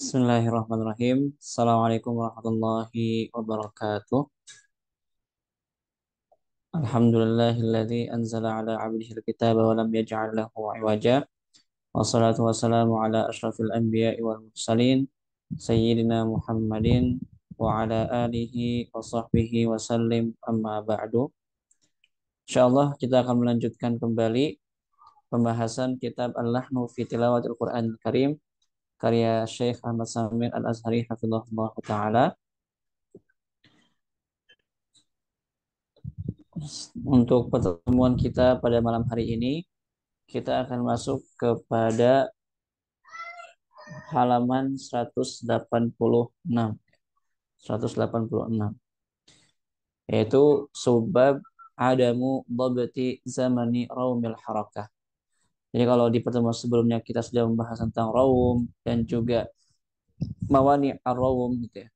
Bismillahirrahmanirrahim. Assalamualaikum warahmatullahi wabarakatuh. Alhamdulillahilladzi anzala ala 'abdihi al-kitaba wa lam yaj'al lahu 'iwaja. Wassalatu wassalamu ala asyrafil anbiya'i wal mursalin sayyidina Muhammadin wa ala alihi wa sahbihi wa sallim amma ba'du. Insyaallah kita akan melanjutkan kembali pembahasan kitab Al-Lahnu fi Tilawatil Qur'anil Karim karya Syekh Ahmad Samir Al-Azhari hafizahullah taala. Untuk pertemuan kita pada malam hari ini, kita akan masuk kepada halaman 186. 186. Yaitu subbab adamu dhabti zamani raumil harakah. Jadi kalau di pertemuan sebelumnya kita sudah membahas tentang raum dan juga mawani ar-raum gitu ya.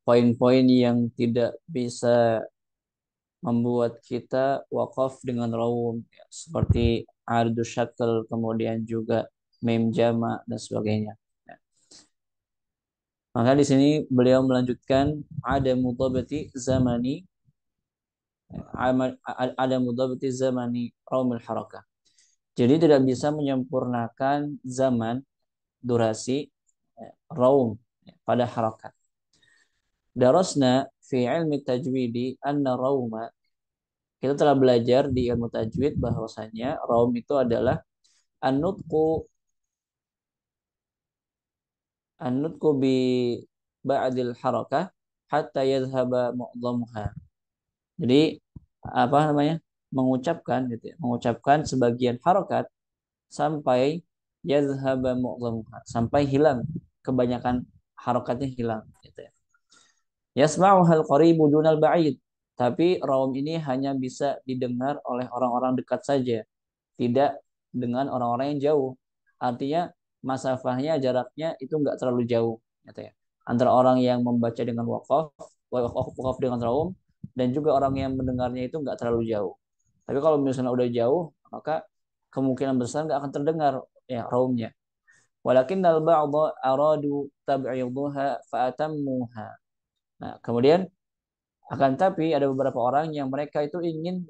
Poin-poin yang tidak bisa membuat kita wakaf dengan raum ya, seperti ardu syakal, kemudian juga mem jama dan sebagainya. Ya. Maka di sini beliau melanjutkan ada mudhabati zamani ada mudhabati zamani raumil harakah. Jadi tidak bisa menyempurnakan zaman durasi raum pada harakat. Darasna fi ilmi tajwidi anna rauma. Kita telah belajar di ilmu tajwid bahwasanya raum itu adalah an-nutqu bi ba'dil harakah hatta yadhhaba mu'dhamuha. Jadi apa namanya? Mengucapkan gitu ya, mengucapkan sebagian harakat sampai yadhhaba mu'dhamuha, sampai hilang kebanyakan harakatnya hilang gitu ya. Yasma'uhal qaribu dunal ba'id. Tapi raum ini hanya bisa didengar oleh orang-orang dekat saja, tidak dengan orang-orang yang jauh. Artinya masafahnya, jaraknya itu enggak terlalu jauh gitu ya. Antara orang yang membaca dengan wakaf dengan raum, dan juga orang yang mendengarnya itu enggak terlalu jauh. Tapi kalau misalnya udah jauh, maka kemungkinan besar enggak akan terdengar ya raumnya. Walakin al-ba'dha aradu tab'iduha fa'atammuha. Nah, kemudian akan tapi ada beberapa orang yang mereka itu ingin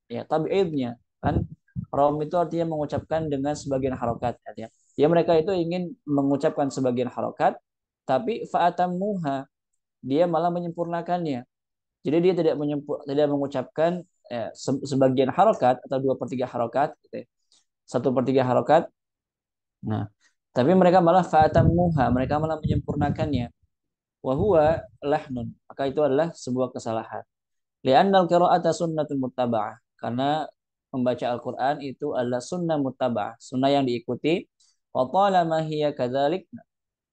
ya tabiidnya kan, rom itu artinya mengucapkan dengan sebagian harokat artinya ya mereka itu ingin mengucapkan sebagian harokat tapi fa'atammuha, dia malah menyempurnakannya. Jadi dia tidak mengucapkan sebagian harokat atau 2/3 harokat gitu ya. 1/3 harokat. Nah, tapi mereka malah fa'atammuha, mereka malah menyempurnakannya. Wa lahnun, maka itu adalah sebuah kesalahan. Li'annal qira'ata sunnatul muttaba'ah, karena membaca Al-Qur'an itu adalah sunnah muttaba'ah, sunnah yang diikuti. Wa talama hiya kadzalik,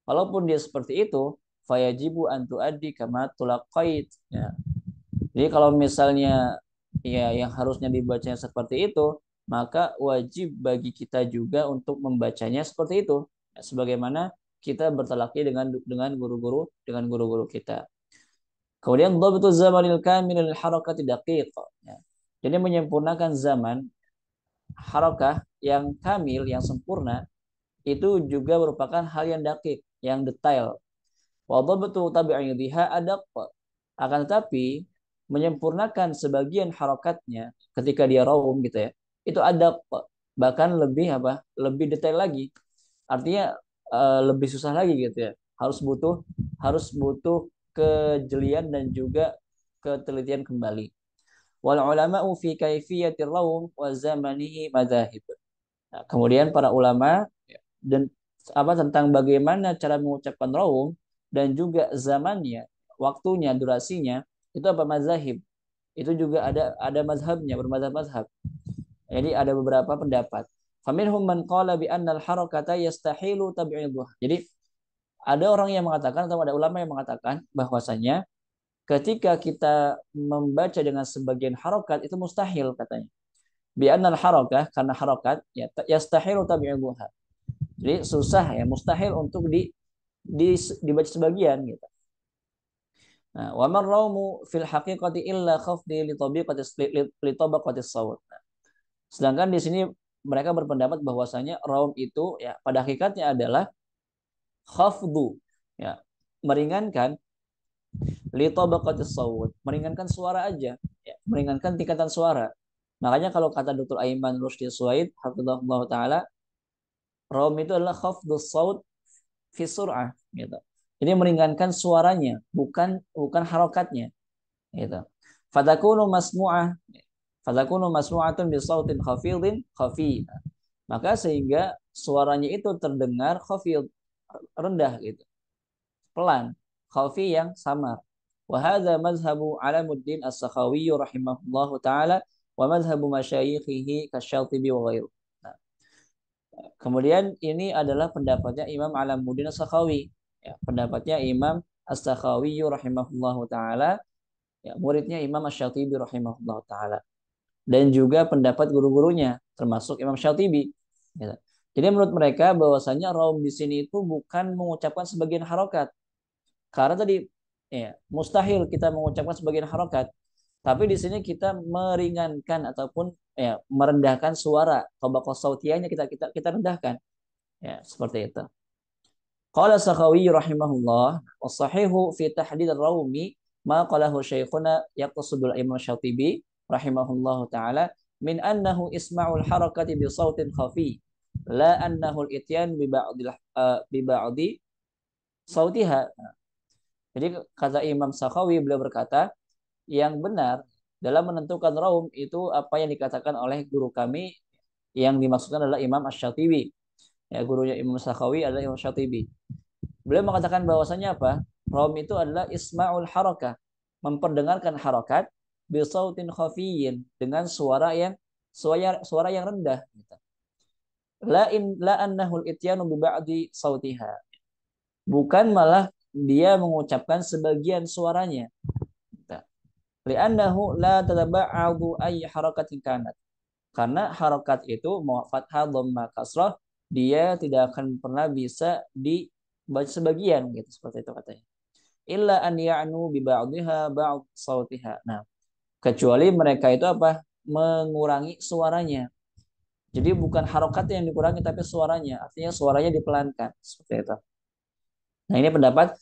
walaupun dia seperti itu, fayajibu an tuaddi kama tulaqait ya. Jadi kalau misalnya ya yang harusnya dibacanya seperti itu, maka wajib bagi kita juga untuk membacanya seperti itu ya, sebagaimana kita bertalaki dengan guru-guru kita. Kemudian dhabtu zamanil kamil lil harakati daqiq. Ya. Jadi menyempurnakan zaman harakah yang kamil, yang sempurna, itu juga merupakan hal yang daqiq, yang detail. Wa dhabtu tabi'idha adaq. Akan tetapi menyempurnakan sebagian harakatnya ketika dia raum gitu ya, itu adaq, bahkan lebih apa? Lebih detail lagi. Artinya lebih susah lagi gitu ya. Harus butuh kejelian dan juga ketelitian kembali. Wal ulama'u fi kaifiyatir raum wa zamanihi madzahib. Nah, kemudian para ulama dan apa tentang bagaimana cara mengucapkan raum dan juga zamannya, waktunya, durasinya, itu apa mazahib. Itu juga ada mazhabnya, bermazhab-mazhab. Jadi ada beberapa pendapat. Faminhum man qala bi anna al-harakata yastahilu tab'iduha. Jadi ada orang yang mengatakan atau ada ulama yang mengatakan bahwasanya ketika kita membaca dengan sebagian harokat itu mustahil katanya. Bi annal harakah, karena harokat ya yastahilu tabi'uha. Jadi susah ya, mustahil untuk dibaca sebagian gitu. Nah, wa man raumu fil haqiqati illa khafdi li tabaqatis sawt. Sedangkan di sini mereka berpendapat bahwasanya raum itu ya pada hakikatnya adalah khafdu, ya, meringankan, li tabaqatis saut, meringankan suara aja, ya, meringankan tingkatan suara. Makanya kalau kata Dr. Aiman Rusdi Suaid hafizahullah taala, rom itu adalah khafdus saut fi sur'ah gitu. Jadi meringankan suaranya, bukan bukan harokatnya gitu. Fatakunu masmu'ah, fatakunu masmu'atun bi sautin khafidin khafi. Maka sehingga suaranya itu terdengar khafid, rendah gitu, pelan, khafi yang samar. Wa hadza mazhabu Alamuddin As-Sakhawi rahimahullahu taala wa mazhabu masyayikhihi kasyatibi wa ghairu. Nah, kemudian ini adalah pendapatnya Imam Alamuddin As-Sakhawi, ya, pendapatnya Imam As-Sakhawi rahimahullahu taala, ya, muridnya Imam Asy-Syatibi rahimahullahu taala, dan juga pendapat guru-gurunya termasuk Imam Syatibi. Ya. Jadi menurut mereka bahwasanya raum di sini itu bukan mengucapkan sebagian harokat, karena tadi, ya, mustahil kita mengucapkan sebagian harokat, tapi di sini kita meringankan ataupun, ya, merendahkan suara, tabaqah sautiyahnya kita rendahkan, ya, seperti itu. Qala Sakhawi rahimahullah, was-sahihu fi tahdid ar-raumi ma qalahu syekhuna yaqsudul Imam Syatibi rahimahullahu taala min annahu isma'ul harakati bi sautin khafi la annahu al-ityan bi ba'di sautiha. Jadi kata Imam Sakhawi, beliau berkata, yang benar dalam menentukan raum itu apa yang dikatakan oleh guru kami, yang dimaksudkan adalah Imam Asy-Syatibi. Ya, gurunya Imam Sakhawi adalah Imam Syatibi. Beliau mengatakan bahwasanya apa? Raum itu adalah isma'ul harakah, memperdengarkan harakat, bisautin khafiyin, dengan suara yang rendah gitu. La annahul ityanu bi ba'di sautiha. Bukan malah dia mengucapkan sebagian suaranya. Gitu. Li'annahu la tataba'adu ay harakatin kanat. Karena harakat itu mau fathah dhamma kasrah, dia tidak akan pernah bisa dibaca sebagian gitu, seperti itu katanya. Illa an ya'nu bi ba'dihha ba'd sautiha. Nah, kecuali mereka itu apa? Mengurangi suaranya. Jadi bukan harokatnya yang dikurangi tapi suaranya. Artinya suaranya dipelankan, seperti itu. Nah, ini pendapat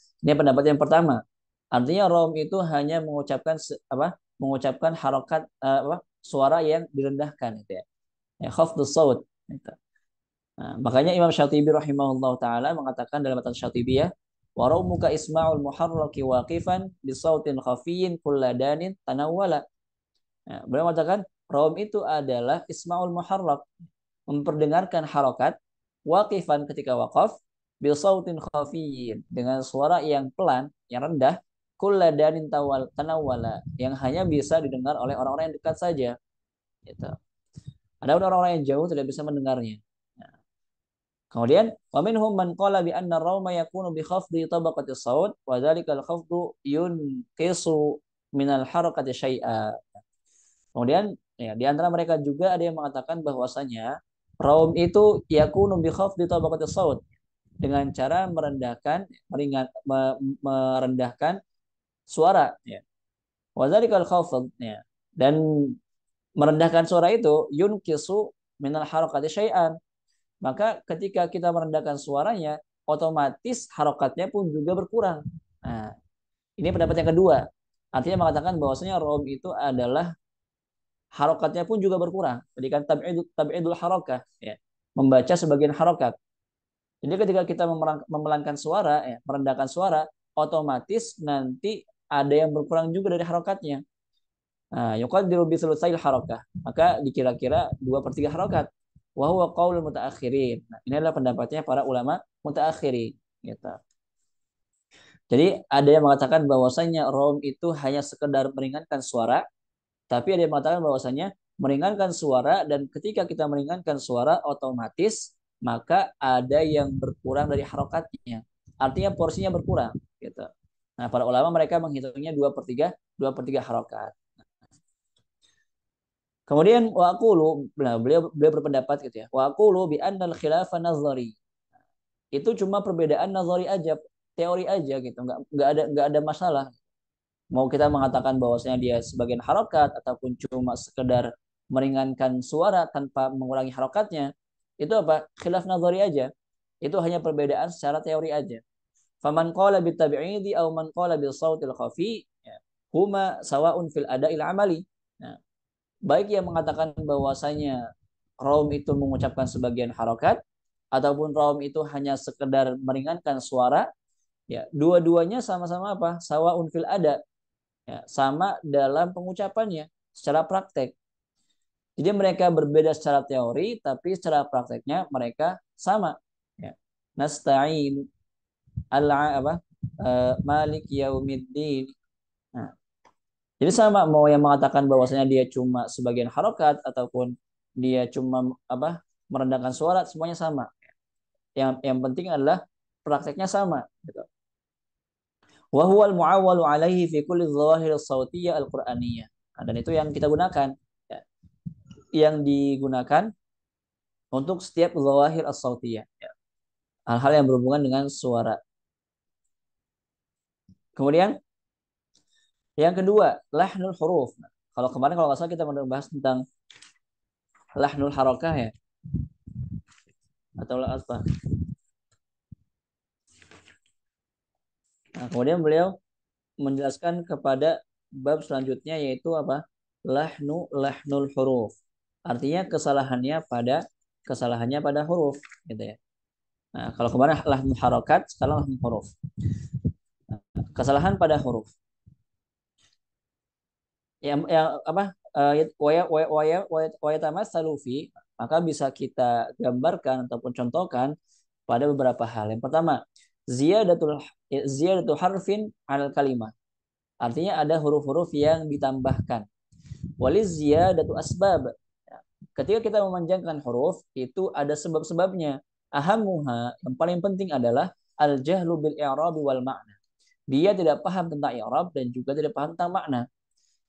yang pertama. Artinya rom itu hanya mengucapkan apa? Mengucapkan harokat, suara yang direndahkan gitu ya. Ya, khafdus saut gitu. Nah, makanya Imam Syatibi rahimahullah taala mengatakan dalam matan Syatibiyah, wa raumuka isma'ul muharraki waqifan bi sautin khafiyyin kulladanin tanawwala. Nah, beliau mengatakan raum itu adalah isma'ul muharrak, memperdengarkan harokat, waqifan ketika waqaf, bi sautin khafiyyin, dengan suara yang pelan, yang rendah, kulladanin tanawwala, yang hanya bisa didengar oleh orang-orang yang dekat saja gitu. Ada orang-orang yang jauh tidak bisa mendengarnya. Nah, kemudian wa minhum man qala bi anna ar-rauma yakunu bi khafdi tabaqati as-saut wa dzalika al-khafdu yunqisu min al-harakati syai'a. Kemudian, ya, di antara mereka juga ada yang mengatakan bahwasanya raum itu yakunu bi khafdi tabaqati as-saut, dengan cara merendahkan suara, ya. Wa dzalika al-khafd, ya. Dan merendahkan suara itu yunqisu min al-harakati syai'an. Maka ketika kita merendahkan suaranya, otomatis harokatnya pun juga berkurang. Nah, ini pendapat yang kedua. Artinya mengatakan bahwasanya rom itu adalah harokatnya pun juga berkurang. Jadi kan tab'idul harokah, ya, membaca sebagian harokat. Jadi ketika kita memelankan suara, ya, merendahkan suara, otomatis nanti ada yang berkurang juga dari harokatnya. Nah, yuqaddiru bi thulutsail harakah. Maka dikira-kira 2/3 harokat. Wa huwa qaulul mutaakhirin. Nah, ini adalah pendapatnya para ulama mutaakhirin gitu. Jadi ada yang mengatakan bahwasanya rom itu hanya sekedar meringankan suara, tapi ada yang mengatakan bahwasanya meringankan suara, dan ketika kita meringankan suara otomatis maka ada yang berkurang dari harokatnya. Artinya porsinya berkurang gitu. Nah, para ulama mereka menghitungnya 2/3 harokat. Kemudian wa aqulu, nah, beliau berpendapat gitu ya. Wa aqulu bi annal khilafa nazari. Itu cuma perbedaan nazari aja, teori aja gitu. Enggak ada masalah. Mau kita mengatakan bahwasanya dia sebagian harokat ataupun cuma sekedar meringankan suara tanpa mengurangi harokatnya, itu apa? Khilaf nazari aja. Itu hanya perbedaan secara teori aja. Faman qala bitabi'idi aw man qala bil sautil khafi, ya, huma sawaun fil ada'il amali. Nah, baik yang mengatakan bahwasanya raum itu mengucapkan sebagian harokat ataupun raum itu hanya sekedar meringankan suara, ya dua-duanya sama-sama apa? Sawaun fil ada, ya, sama dalam pengucapannya secara praktek. Jadi mereka berbeda secara teori, tapi secara prakteknya mereka sama. Ya. Nasta'in apa? Malik yaumiddin. Nah, jadi sama mau yang mengatakan bahwasanya dia cuma sebagian harokat ataupun dia cuma apa merendahkan suara, semuanya sama. Yang penting adalah prakteknya sama. Gitu. Wa huwal mu'awwalu alaihi fi kulli dhawahir sautiyah al-Qur'aniyah. Nah, dan itu yang kita gunakan. Ya. Yang digunakan untuk setiap dhawahir as-sautiyah. Ya. Hal-hal yang berhubungan dengan suara. Kemudian yang kedua, lahnul huruf. Nah, kalau kemarin kalau nggak salah kita membahas tentang lahnul harokah ya. Atau apa. Nah, kemudian beliau menjelaskan kepada bab selanjutnya yaitu apa? Lahnul huruf. Artinya kesalahannya pada huruf gitu ya. Nah, kalau kemarin lahnul harokat, sekarang lahnul huruf. Nah, kesalahan pada huruf. Yang apa? Waya salufi, maka bisa kita gambarkan ataupun contohkan pada beberapa hal. Yang pertama, ziyadatul harfin al kalimah. Artinya ada huruf-huruf yang ditambahkan. Waliz ziyadatu asbab. Ketika kita memanjangkan huruf, itu ada sebab-sebabnya. Ahamuha, yang paling penting adalah al-jahlu bil i'rab wal ma'na. Dia tidak paham tentang i'rab dan juga tidak paham tentang makna.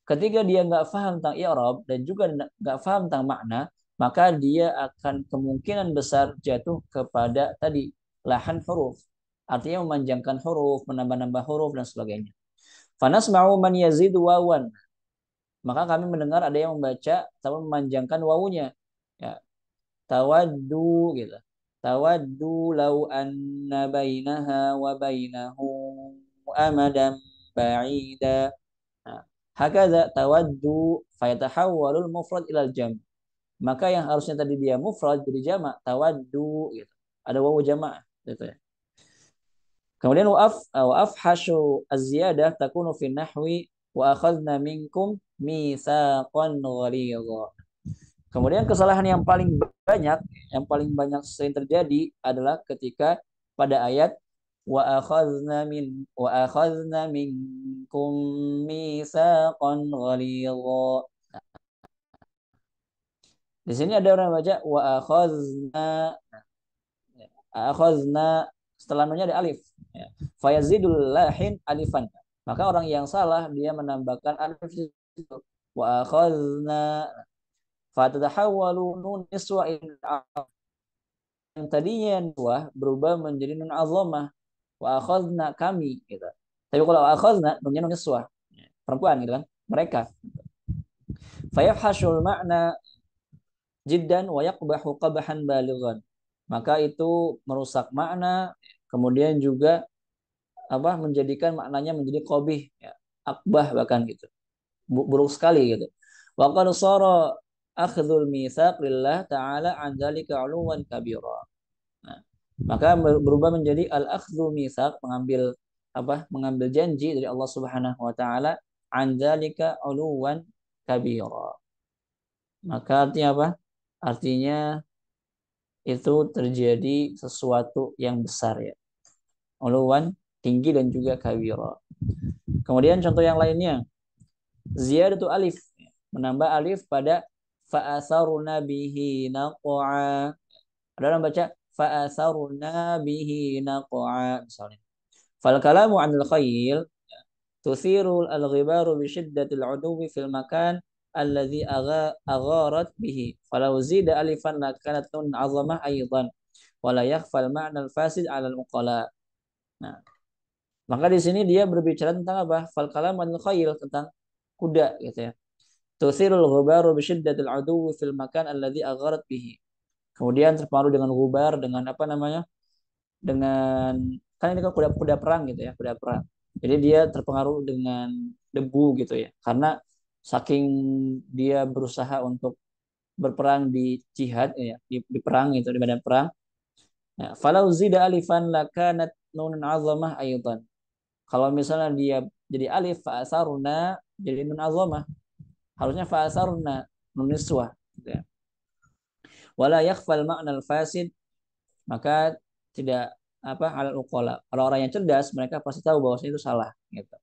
Ketika dia nggak paham tentang i'rab dan juga nggak paham tentang makna, maka dia akan kemungkinan besar jatuh kepada tadi lahan huruf. Artinya memanjangkan huruf, menambah-nambah huruf dan sebagainya. Fanasma'u man yazidu wawan. Maka kami mendengar ada yang membaca atau memanjangkan wawunya. Ya, tawaddu gitu. Tawaddu law anna bainaha wa bainahu amadan ba'ida. Nah, hakadha tawaddu fayatahawwalul mufrad ilal jam. Maka yang harusnya tadi dia mufrad jadi jamak, tawaddu gitu. Ada wawu jamak gitu ya. Kemudian wa'af hasyu az-ziyadah takunu fi nahwi wa akhadna minkum mitsaqan ghalidha. Kemudian kesalahan yang paling banyak sering terjadi adalah ketika pada ayat wa akhadna minkum mitsaqan ghalidha. Di sini ada orang baca akhadna setelah nunya ada alif. Ya. Fayazidul lahin alifan. Maka orang yang salah dia menambahkan alif itu. Wa akhadna fatadahawwalu nun niswa yang tadinya niswah berubah menjadi nun azamah. Wa akhadna kami gitu. Tapi kalau wa akhadna nunnya nun niswah. Perempuan gitu kan. Mereka. Fayafhashul makna jiddan wa yaqbahu qabahan balighan. Maka itu merusak makna, kemudian juga apa menjadikan maknanya menjadi qabih ya, akbah bahkan gitu. Buruk sekali gitu. Wa qad sara akhdhul mitsaq lillah ta'ala an dzalika 'uluwan kabira. Nah, maka berubah menjadi al-akhdhu mitsaq mengambil apa? Mengambil janji dari Allah Subhanahu wa taala an dzalika 'uluwan kabira. Maka artinya apa? Artinya itu terjadi sesuatu yang besar ya. Uluwan tinggi dan juga kabira. Kemudian contoh yang lainnya ziyadatu alif menambah alif pada fa'asarna bihi naq'a. Ada orang baca fa'asarna bihi naq'a misalnya. Fal kalamu 'anil khayl tuthiru al-ghibaru bi shiddatil 'uduwi fil makan alladhi agharat bihi. Falau zida alifan lakanat nun 'azamah aidan. Wala yakhfal ma'na al-fasid 'ala al-muqala. Nah, maka di sini dia berbicara tentang apa? Fal kalam 'anil khayl tentang kuda gitu ya. Tusirul ghubaru bisyiddatil aduwwi fil makan alladhi agharat bihi. Kemudian terpengaruh dengan gubar dengan apa namanya? dengan, kan ini kan kuda-kuda perang gitu ya, kuda perang. Jadi dia terpengaruh dengan debu gitu ya. Karena saking dia berusaha untuk berperang di jihad ya, di perang itu, di medan perang. Ya, falau zida alifan lakanat nunun azamah ayatan. Kalau misalnya dia jadi alif fa'asaruna jadi nun azamah. Harusnya fa'asaruna nun niswah gitu ya. Wala yakhfal ma'nal fasid, maka tidak apa al uqala. Kalau orang yang cerdas mereka pasti tahu bahwasanya itu salah gitu.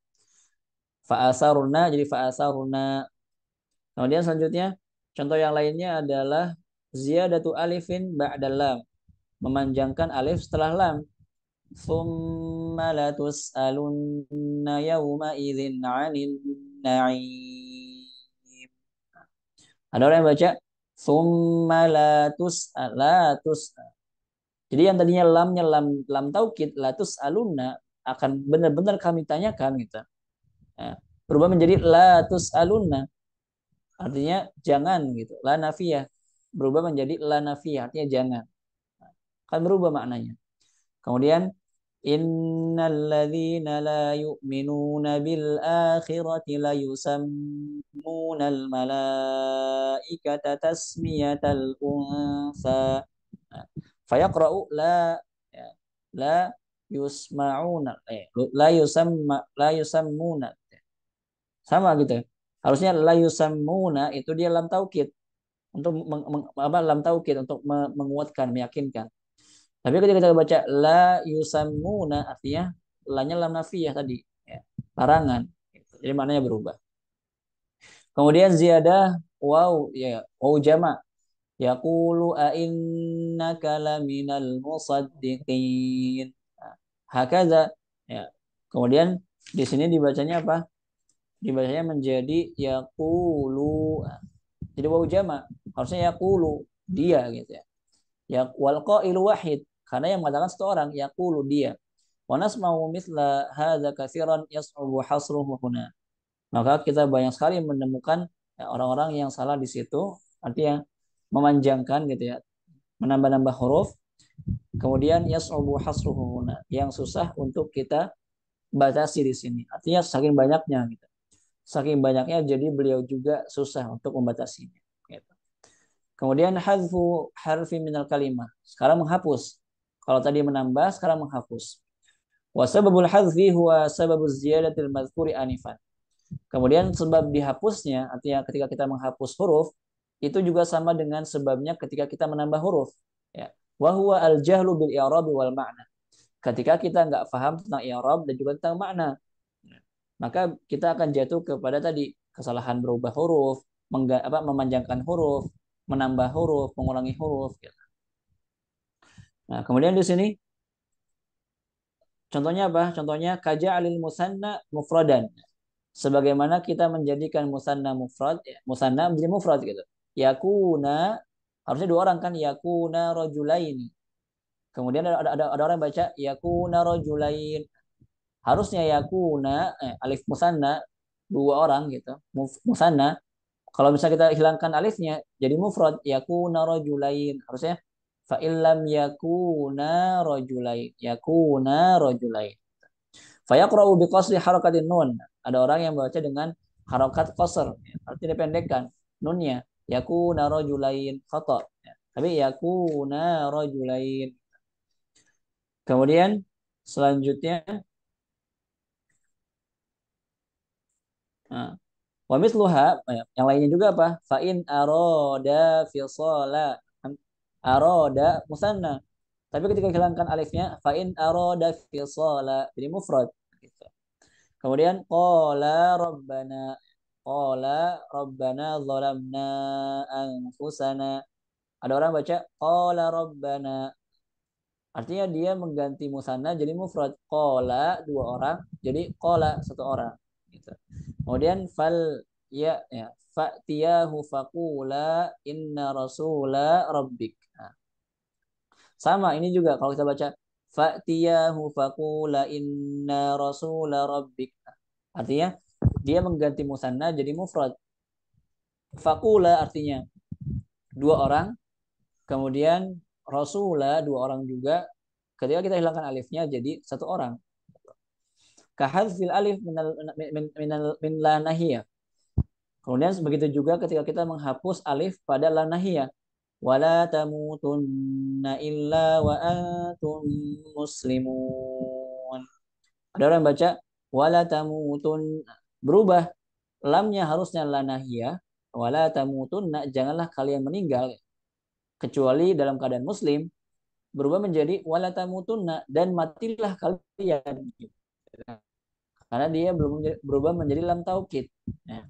Fa'asaruna jadi fa'asaruna. Kemudian selanjutnya contoh yang lainnya adalah ziyadatu alifin ba'dal lam, memanjangkan alif setelah lam. Tsumma latus'alunna yawma idzin 'anil na'im. Ada orang yang baca tsumma latus. Jadi yang tadinya lamnya lam lam taukid latus'alunna, akan benar-benar kami tanyakan gitu. Nah, berubah menjadi latus'alunna, artinya jangan gitu. La nafiyah berubah menjadi la nafiyah, artinya jangan. Kan berubah maknanya. Kemudian innalladzina la yu'minuna bil akhirati la yusammunal malaikata tasmiyatal unsa. Nah, fayaqra'u ya, la yusma'una la yusammuna, sama gitu ya. Harusnya la yusammuna itu dia lam taukid untuk lam taukid untuk menguatkan, meyakinkan. Tapi ketika kita baca la yusammuna, artinya lanya lam nafiyah tadi, ya, larangan. Jadi maknanya berubah. Kemudian ziyadah waw ya, waw jama. Yaqulu a innaka laminal musaddiqin. Nah, hakaza ya. Kemudian di sini dibacanya apa? Dibacanya menjadi yaqulu. Nah, jadi waw jama. Harusnya yaqulu dia gitu ya. Ya wal qailu wahid, karena yang mengatakan satu orang, yaqulu dia. Wa nasma'u mithla hadza katsiran yas'ubu hasruhu huna. Maka kita banyak sekali menemukan ya, orang-orang yang salah di situ, artinya memanjangkan gitu ya, menambah-nambah huruf, kemudian yas'ubu hasruhu huna, yang susah untuk kita batasi di sini. Artinya saking banyaknya gitu. Saking banyaknya jadi beliau juga susah untuk membatasinya. Gitu. Kemudian hadfu harfi minal kalimah. Sekarang menghapus. Kalau tadi menambah, sekarang menghapus. Wa sababul hadfi huwa sababuz ziyadatil madhkuri anifan. Kemudian sebab dihapusnya, artinya ketika kita menghapus huruf, itu juga sama dengan sebabnya ketika kita menambah huruf. Ya. Wa huwa al jahlu bil i'rab wal ma'na. Ketika kita nggak paham tentang i'rab dan juga tentang makna, maka kita akan jatuh kepada tadi kesalahan berubah huruf, memanjangkan huruf, menambah huruf, mengurangi huruf. Gitu. Nah, kemudian di sini contohnya apa? Contohnya kaja'alil musanna mufradan. Sebagaimana kita menjadikan musanna mufrad, ya, musanna menjadi mufrad gitu. Yakuna, harusnya dua orang kan, yakuna rajulaini. Kemudian ada orang baca yakuna rajulain. Harusnya yakuna alif musanna dua orang gitu. Musanna. Kalau misalnya kita hilangkan alifnya jadi mufrad, yakuna rajulain. Harusnya fa illam yakuna rajulain, yakuna rajulain. Fayaqra'u biqasri harakatin nun. Ada orang yang baca dengan harakat qasr, artinya dipendekkan nunnya. Yakuna rajulain khata. Tapi yakuna rajulain. Kemudian selanjutnya nah, wa misluha, yang lainnya juga apa? Fa in arada fisala. Arada musanna. Tapi ketika hilangkan alifnya fa in arada fisala jadi mufrad gitu. Kemudian qala rabbana zalamna anfusana. Ada orang baca qala rabbana. Artinya dia mengganti musanna jadi mufrad. Qala dua orang jadi qala satu orang gitu. Kemudian ya fa'tiyahu faqula inna rasula rabbik. Nah, sama ini juga kalau kita baca fa'tiyahu faqula inna rasula rabbik. Nah, artinya dia mengganti musanna jadi mufrad. Faqula artinya dua orang, kemudian rasula dua orang juga, ketika kita hilangkan alifnya jadi satu orang. Kahadzil alif min la nahiyah. Kemudian begitu juga ketika kita menghapus alif pada la nahiyah. Wala tamutunna illa wa antum muslimun. Ada orang yang baca wala tamutun, berubah lamnya harusnya la nahiyah, wala tamutunna, janganlah kalian meninggal kecuali dalam keadaan muslim, berubah menjadi wala tamutunna, dan matilah kalian, karena dia belum berubah menjadi lam taukid. Nah,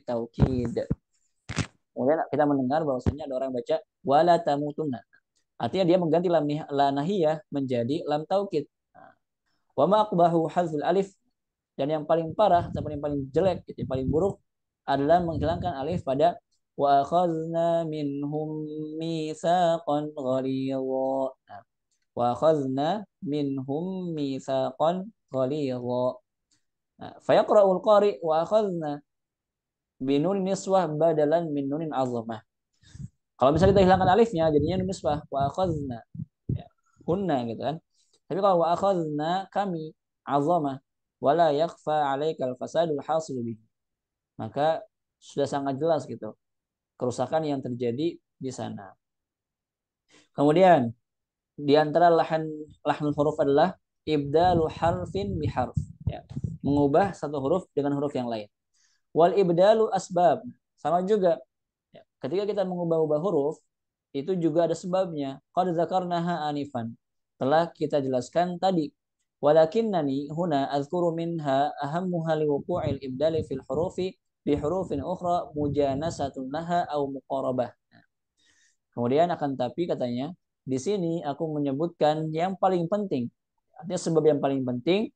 taukid. Kemudian kita mendengar bahwasanya ada orang baca wala tamutunna, artinya dia mengganti lam la nahiyah menjadi lam taukid. Wa ma aqbahu hadzul alif, dan yang paling parah atau yang paling jelek, yang paling buruk adalah menghilangkan alif pada wa akhadna minhum mitsaqan ghalidha. Wa akhadna minhum mitsaqan ghalidha. Fayaqra'ul qari wa akhadna binun niswah badalan min nunin azamah. Kalau misalnya kita hilangkan alifnya jadinya nun niswah wa akhadna, ya, hunna gitu kan. Tapi kalau wa akhadna kami azamah wala yakhfa 'alaikal fasadul hasil bihi, maka sudah sangat jelas gitu kerusakan yang terjadi di sana. Kemudian di antara lahnul huruf adalah ibdalu harfin bi harf, ya, mengubah satu huruf dengan huruf yang lain. Wal ibdalu asbab, sama juga, ya, ketika kita mengubah-ubah huruf itu juga ada sebabnya. Qad dzakarnaha anifan, telah kita jelaskan tadi. Walakinnani huna azkuru minha ahammuha liwuqu'il ibdali fil hurufi bi hurufin ukhra mujanasatun laha au muqarabah. Kemudian akan tapi katanya, di sini aku menyebutkan yang paling penting. Artinya sebab yang paling penting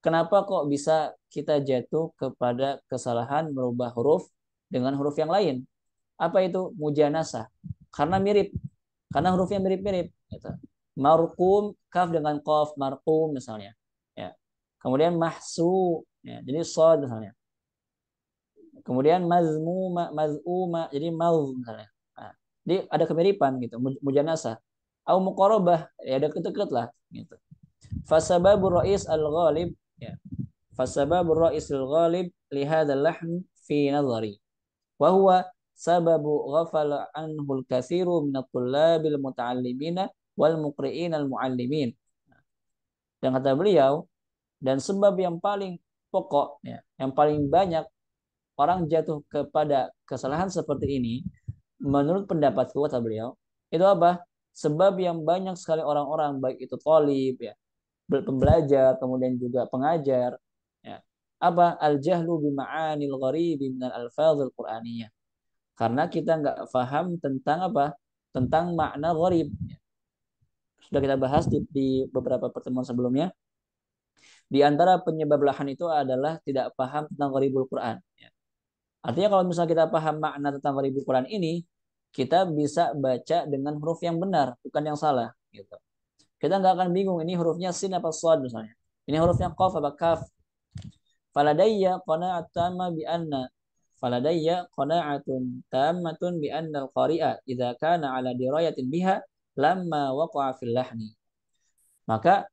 kenapa kok bisa kita jatuh kepada kesalahan merubah huruf dengan huruf yang lain. Apa itu? Mujanasah. Karena mirip. Karena hurufnya mirip-mirip. Gitu. Marqum, kaf dengan qaf, marqum misalnya. Ya. Kemudian mahsu, ya, jadi sod misalnya. Kemudian mazmuma, maz'uma, jadi maz misalnya. Nah, jadi ada kemiripan gitu, mujanasah. Au muqarabah, ya ada deket-deket lah gitu. Fasababur ra'is al-ghalib, ya. Fasababur ra'is al-ghalib li hadzal lahn fi nazari. Wa huwa sababu ghafala anhu al-katsiru min at-tullabil muta'allimina wal muqri'in al-muallimin. Dan kata beliau, dan sebab yang paling pokok, ya, yang paling banyak orang jatuh kepada kesalahan seperti ini, menurut pendapatku kata beliau, itu apa? Sebab yang banyak sekali orang-orang, baik itu thalib, ya, pembelajar, kemudian juga pengajar, ya, apa? Al-jahlu bima'anil gharibi minal alfazil qur'aniyah. Karena kita nggak paham tentang apa? Tentang makna gharib. Sudah kita bahas di beberapa pertemuan sebelumnya. Di antara penyebab lahan itu adalah tidak paham tentang gharibul Quran. Artinya kalau misalnya kita paham makna tentang gharibul Quran ini, kita bisa baca dengan huruf yang benar, bukan yang salah. Gitu. Kita nggak akan bingung ini hurufnya sin apa shad misalnya. Ini hurufnya qaf apa kaf. Faladayya qana'atun bi anna faladayya qana'atun tammatun bi anna al-qari'a idza kana ala dirayatin biha lamma waqa'a fil lahni. Maka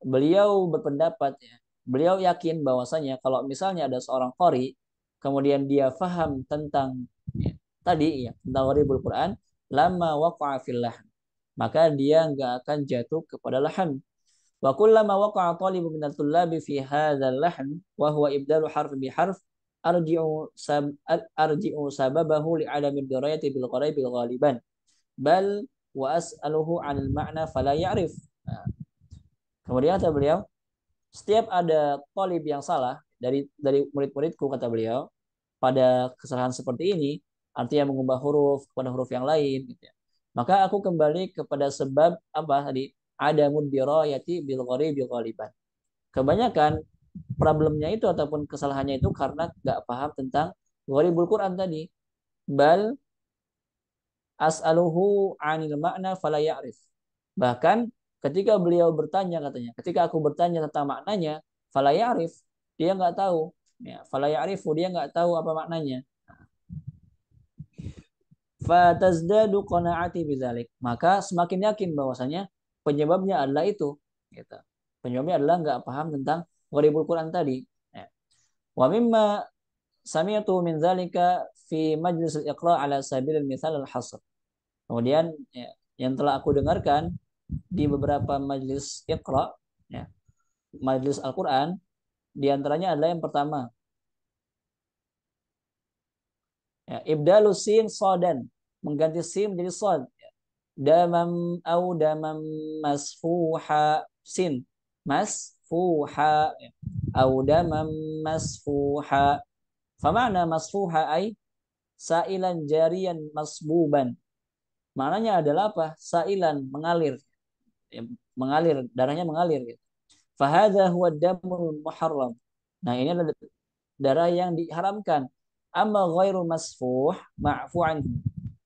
beliau berpendapat, ya, beliau yakin bahwasanya kalau misalnya ada seorang qari kemudian dia faham tentang, ya, tadi, ya, tentang gharibul Quran, lama waqa'a fil lahn, maka dia enggak akan jatuh kepada lahan. Wa kullama waqa'a talibun min at-tullabi fi hadzal lahn wa huwa ibdalu harf bi harf arji'u sababahu li adami dirayati bil gharibil ghaliban bal wa as'aluhu 'anil ma'na fala ya'rif. Nah, kemudian kata beliau, setiap ada talib yang salah dari murid-muridku kata beliau pada kesalahan seperti ini, artinya mengubah huruf kepada huruf yang lain gitu ya. Maka aku kembali kepada sebab apa tadi? Adamud dirayati bil gharibil ghaliban. Kebanyakan problemnya itu ataupun kesalahannya itu karena nggak paham tentang gharibul Quran tadi. Bal as'aluhu 'anil makna fala ya'rif. Bahkan ketika beliau bertanya katanya, ketika aku bertanya tentang maknanya, fala ya'rif, dia nggak tahu. Ya, fala ya'rifu, dia nggak tahu apa maknanya. Fatazdadu qanaati bidzalik. Maka semakin yakin bahwasanya penyebabnya adalah itu. Gitu. Penyebabnya adalah nggak paham tentang gharibul Quran tadi. Ya. Wa mimma sami'tu min dzalika fi majlis al-iqra ala sabil al-mithal al-hasr. Kemudian ya, yang telah aku dengarkan di beberapa majlis iqra, ya, majlis Al-Quran, di antaranya adalah yang pertama, ya, ibdalu sin sodan, mengganti sin menjadi sod, damam au damam masfuha, sin masfuha, au damam masfuha. Famana masfuha ay sailan jarian masbuban. Maknanya adalah apa? Sailan, mengalir, ya, mengalir, darahnya mengalir gitu. Fahadha huwa damul muharram. Nah, ini adalah darah yang diharamkan. Amma ghairu masfuh ma'fu anhu.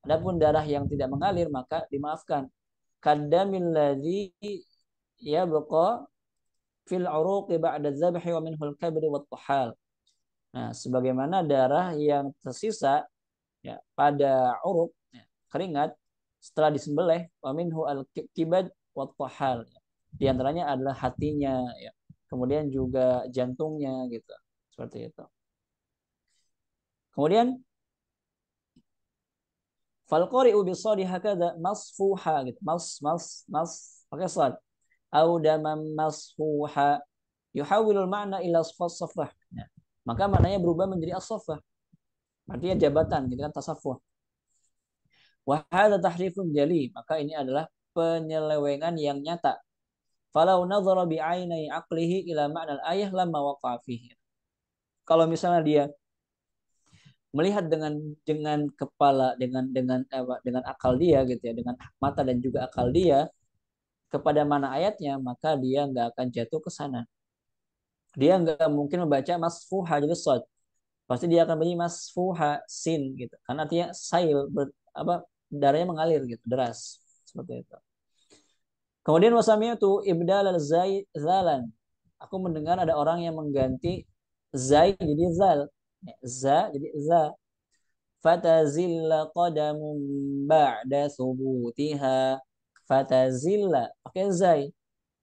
Adapun darah yang tidak mengalir maka dimaafkan. Kadamil ladzi yabqa fil uruqi ba'da dzabhi wa minhu al-kabri wat tahal. Nah, sebagaimana darah yang tersisa ya pada uruk, ya, keringat setelah disembelih, wa minhu al-kibad wat tahal. Di antaranya adalah hatinya, ya. Kemudian juga jantungnya gitu. Seperti itu. Kemudian falqari'u bisadi hakada masfuha gitu. Mas pakai sad. Au damam masfuha yuhawilul ma'na ila safah. Ya. Maka maknanya berubah menjadi as-safah. Artinya jabatan gitu kan, tasafuh. Wa hadza tahrifun jali. Maka ini adalah penyelewengan yang nyata. Falau nadhara bi ainai aqlihi ila ma'nal ayah lamma waqa'a fihi. Kalau misalnya dia melihat dengan kepala, dengan akal dia gitu ya, dengan mata dan juga akal dia kepada mana ayatnya, maka dia nggak akan jatuh ke sana. Dia nggak mungkin membaca masfuha jadi shad. Pasti dia akan baca masfuha sin gitu. Karena artinya sail darahnya mengalir gitu, deras seperti itu. Kemudian wasami'tu ibdal zalan. Aku mendengar ada orang yang mengganti zai jadi zal. Za jadi za. Fatazilla qadamun ba'da thubutiha. Fatazilla pakai zai.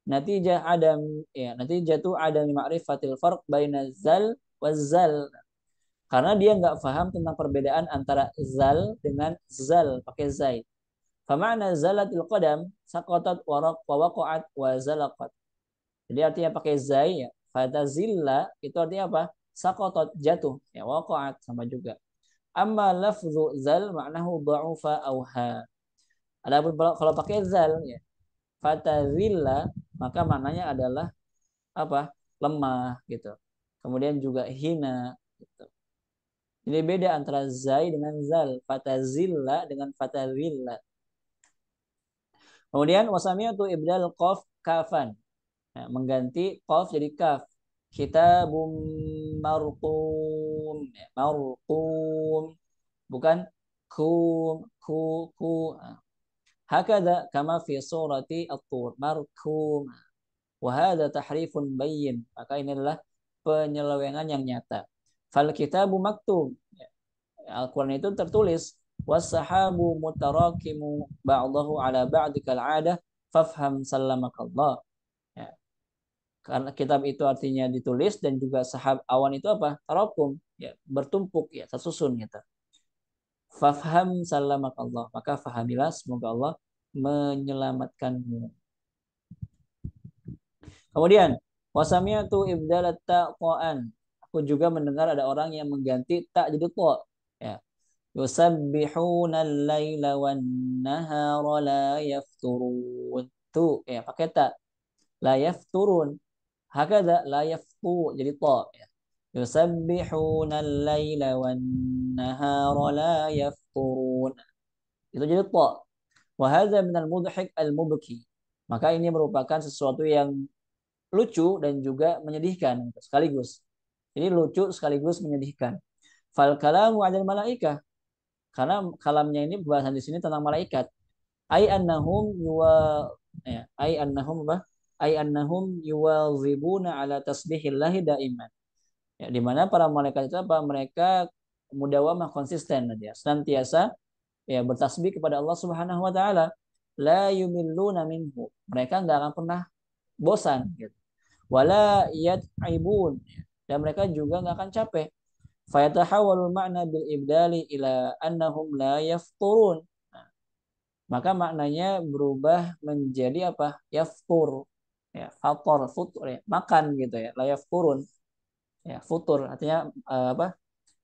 Natijah adam, ya, natijah tu adam ma'rifatil farq baina zal wa zal. Karena dia nggak paham tentang perbedaan antara zal dengan zal pakai zai. Fama'na zalatil qadam saqatat wa waqa'at wa zalaqat. Jadi artinya pakai zai ya. Fatazilla itu artinya apa? Saqatat jatuh, ya, waqa'at sama juga. Amma lafzu zal maknahu dha'ufa auha. Adapun kalau pakai zal ya, fatazilla maka maknanya adalah apa? Lemah gitu. Kemudian juga hina gitu. Jadi beda antara zai dengan zal, fatazilla dengan fatazilla. Kemudian wasami'atu ibdal qaf kafan. Nah, mengganti qaf jadi kaf. Kitabum marqum, ya, marqum bukan kum ku. Hakada kama fi surati at-tur markum. Wa hadza tahrifun bayyin. Maka ini adalah penyelewengan yang nyata. Fal kitabu maktub. Al-Quran itu tertulis. Was-sahabu mutarakimu ba'dahu ala ba'di kal'adah fafham sallamakallah. Ya. Karena kitab itu artinya ditulis dan juga sahab awan itu apa? Tarakum. Ya, bertumpuk ya, tersusun gitu. Fafham salamak Allah. Maka fahamilah semoga Allah menyelamatkanmu. Kemudian wasami'tu ibdalat taqaan. Aku juga mendengar ada orang yang mengganti tak jadi ta. Ya. Yusabbihuna al-laila wan nahara la yafturun. Tuh ya pakai tak. La yafturun. Hakada la yaftu jadi ta ya. Yusabbihuna al-laila wan nahara la yafturun. Itu jadi ta. Wa hadza minal mudhik al-mubki. Maka ini merupakan sesuatu yang lucu dan juga menyedihkan sekaligus. Ini lucu sekaligus menyedihkan. Fal kalamu 'alal malaikah. Karena kalamnya ini pembahasan di sini tentang malaikat. Ai annahum yuwa ya, ai annahum apa? Ai annahum yuwazibuna ala tasbihillahi daiman. Ya, di mana para malaikat itu apa? Mereka mudawamah konsisten ya, senantiasa ya bertasbih kepada Allah Subhanahu wa taala. La yumilluna minhu. Mereka nggak akan pernah bosan gitu. Wala yat'ibun, dan mereka juga nggak akan capek. Fayatahawalul makna bil ibdali ila annahum la yafturun. Nah, maka maknanya berubah menjadi apa? Yaftur. Ya, fator, futur ya, makan gitu ya. La yafturun. Ya, futur artinya apa?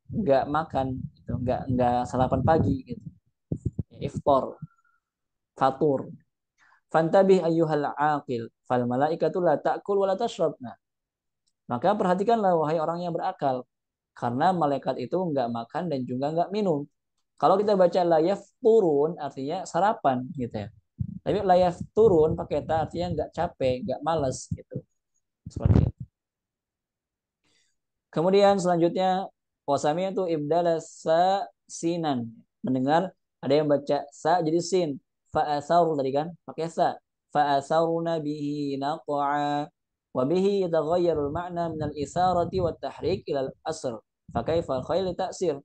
Nggak makan gitu, nggak sarapan pagi gitu. Ya, iftar, fatur. Fantabih ayyuhal aqil, fal malaikatu la ta'kul wa la tashrab. Nah, maka perhatikanlah wahai orang yang berakal, karena malaikat itu nggak makan dan juga nggak minum. Kalau kita baca layaf turun artinya sarapan gitu ya. Tapi layaf turun pakai ta artinya nggak capek, nggak males gitu. Seperti itu. Kemudian selanjutnya wasami itu ibdala sa sinan. Mendengar ada yang baca sa jadi sin. Fa'asaru tadi kan pakai sa. Fa'asaruna bihi naqa'a wa bihi yataghayyarul ma'na minal isarati wat tahrik ilal asr. Fakaifa khayl ta'sir.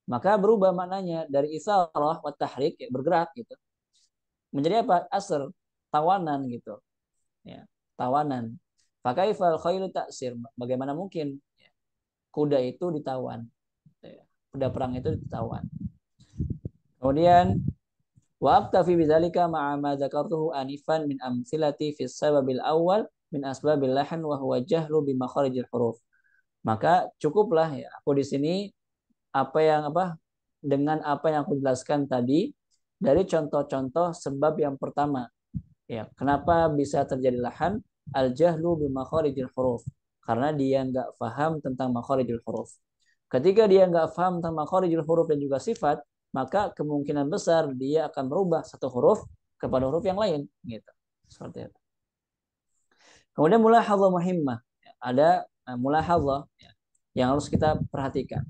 Maka berubah maknanya dari isarah wat tahrik ya, bergerak gitu. Menjadi apa? Asr, tawanan gitu. Ya, tawanan. Fakaifa khayl ta'sir. Bagaimana mungkin kuda itu ditawan, kuda perang itu ditawan. Kemudian wa aktafi bidzalika ma'a ma dzakartuhu anifan min amsilati fi sababil awal min asbabil lahan wa huwa jahlu bi makharijil huruf. Maka cukuplah ya aku di sini apa dengan apa yang aku jelaskan tadi dari contoh-contoh sebab yang pertama. Ya, kenapa bisa terjadi lahan? Al jahlu bi makharijil huruf. Karena dia nggak paham tentang makharijil huruf. Ketika dia nggak paham tentang makharijul huruf dan juga sifat, maka kemungkinan besar dia akan merubah satu huruf kepada huruf yang lain. Gitu. Seperti itu. Kemudian mulahadzah muhimmah. Ada mulahadzah yang harus kita perhatikan.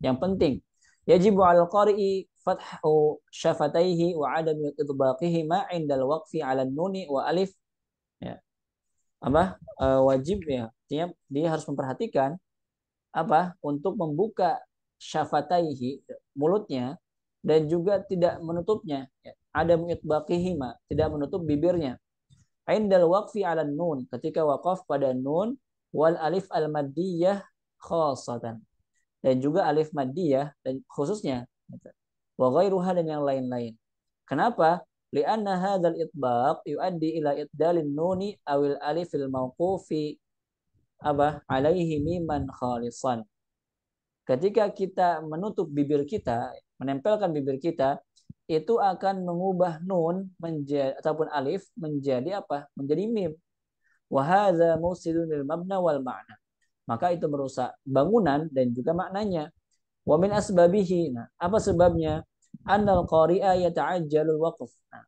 Yang penting, yajibu 'alal qari'i fathu syafataihi wa 'adam idbaqihi ma 'indal waqfi 'ala nuni wa alif. Ya. Wajib ya. Artinya dia harus memperhatikan untuk membuka syafataihi mulutnya dan juga tidak menutupnya, ya. Ada mu'itbaqihima, tidak menutup bibirnya. Indal waqfi 'ala nun, ketika waqaf pada nun wal alif al maddiyah khassatan, dan juga alif maddiyah dan khususnya, wa ghairuha dan yang lain-lain. Kenapa? Lianna hadzal itbaq yuaddi ila itdalin nuni awil alifil mauqufi alaihi miman khalisan. Ketika kita menutup bibir kita, menempelkan bibir kita, itu akan mengubah nun menjadi ataupun alif menjadi apa? Menjadi mim. Wa hadza mufsidun lil mabna wal ma'na. Maka itu merusak bangunan dan juga maknanya. Wa min asbabihi. Nah, apa sebabnya? Annal qari'a yata'ajjalul waqf. Nah,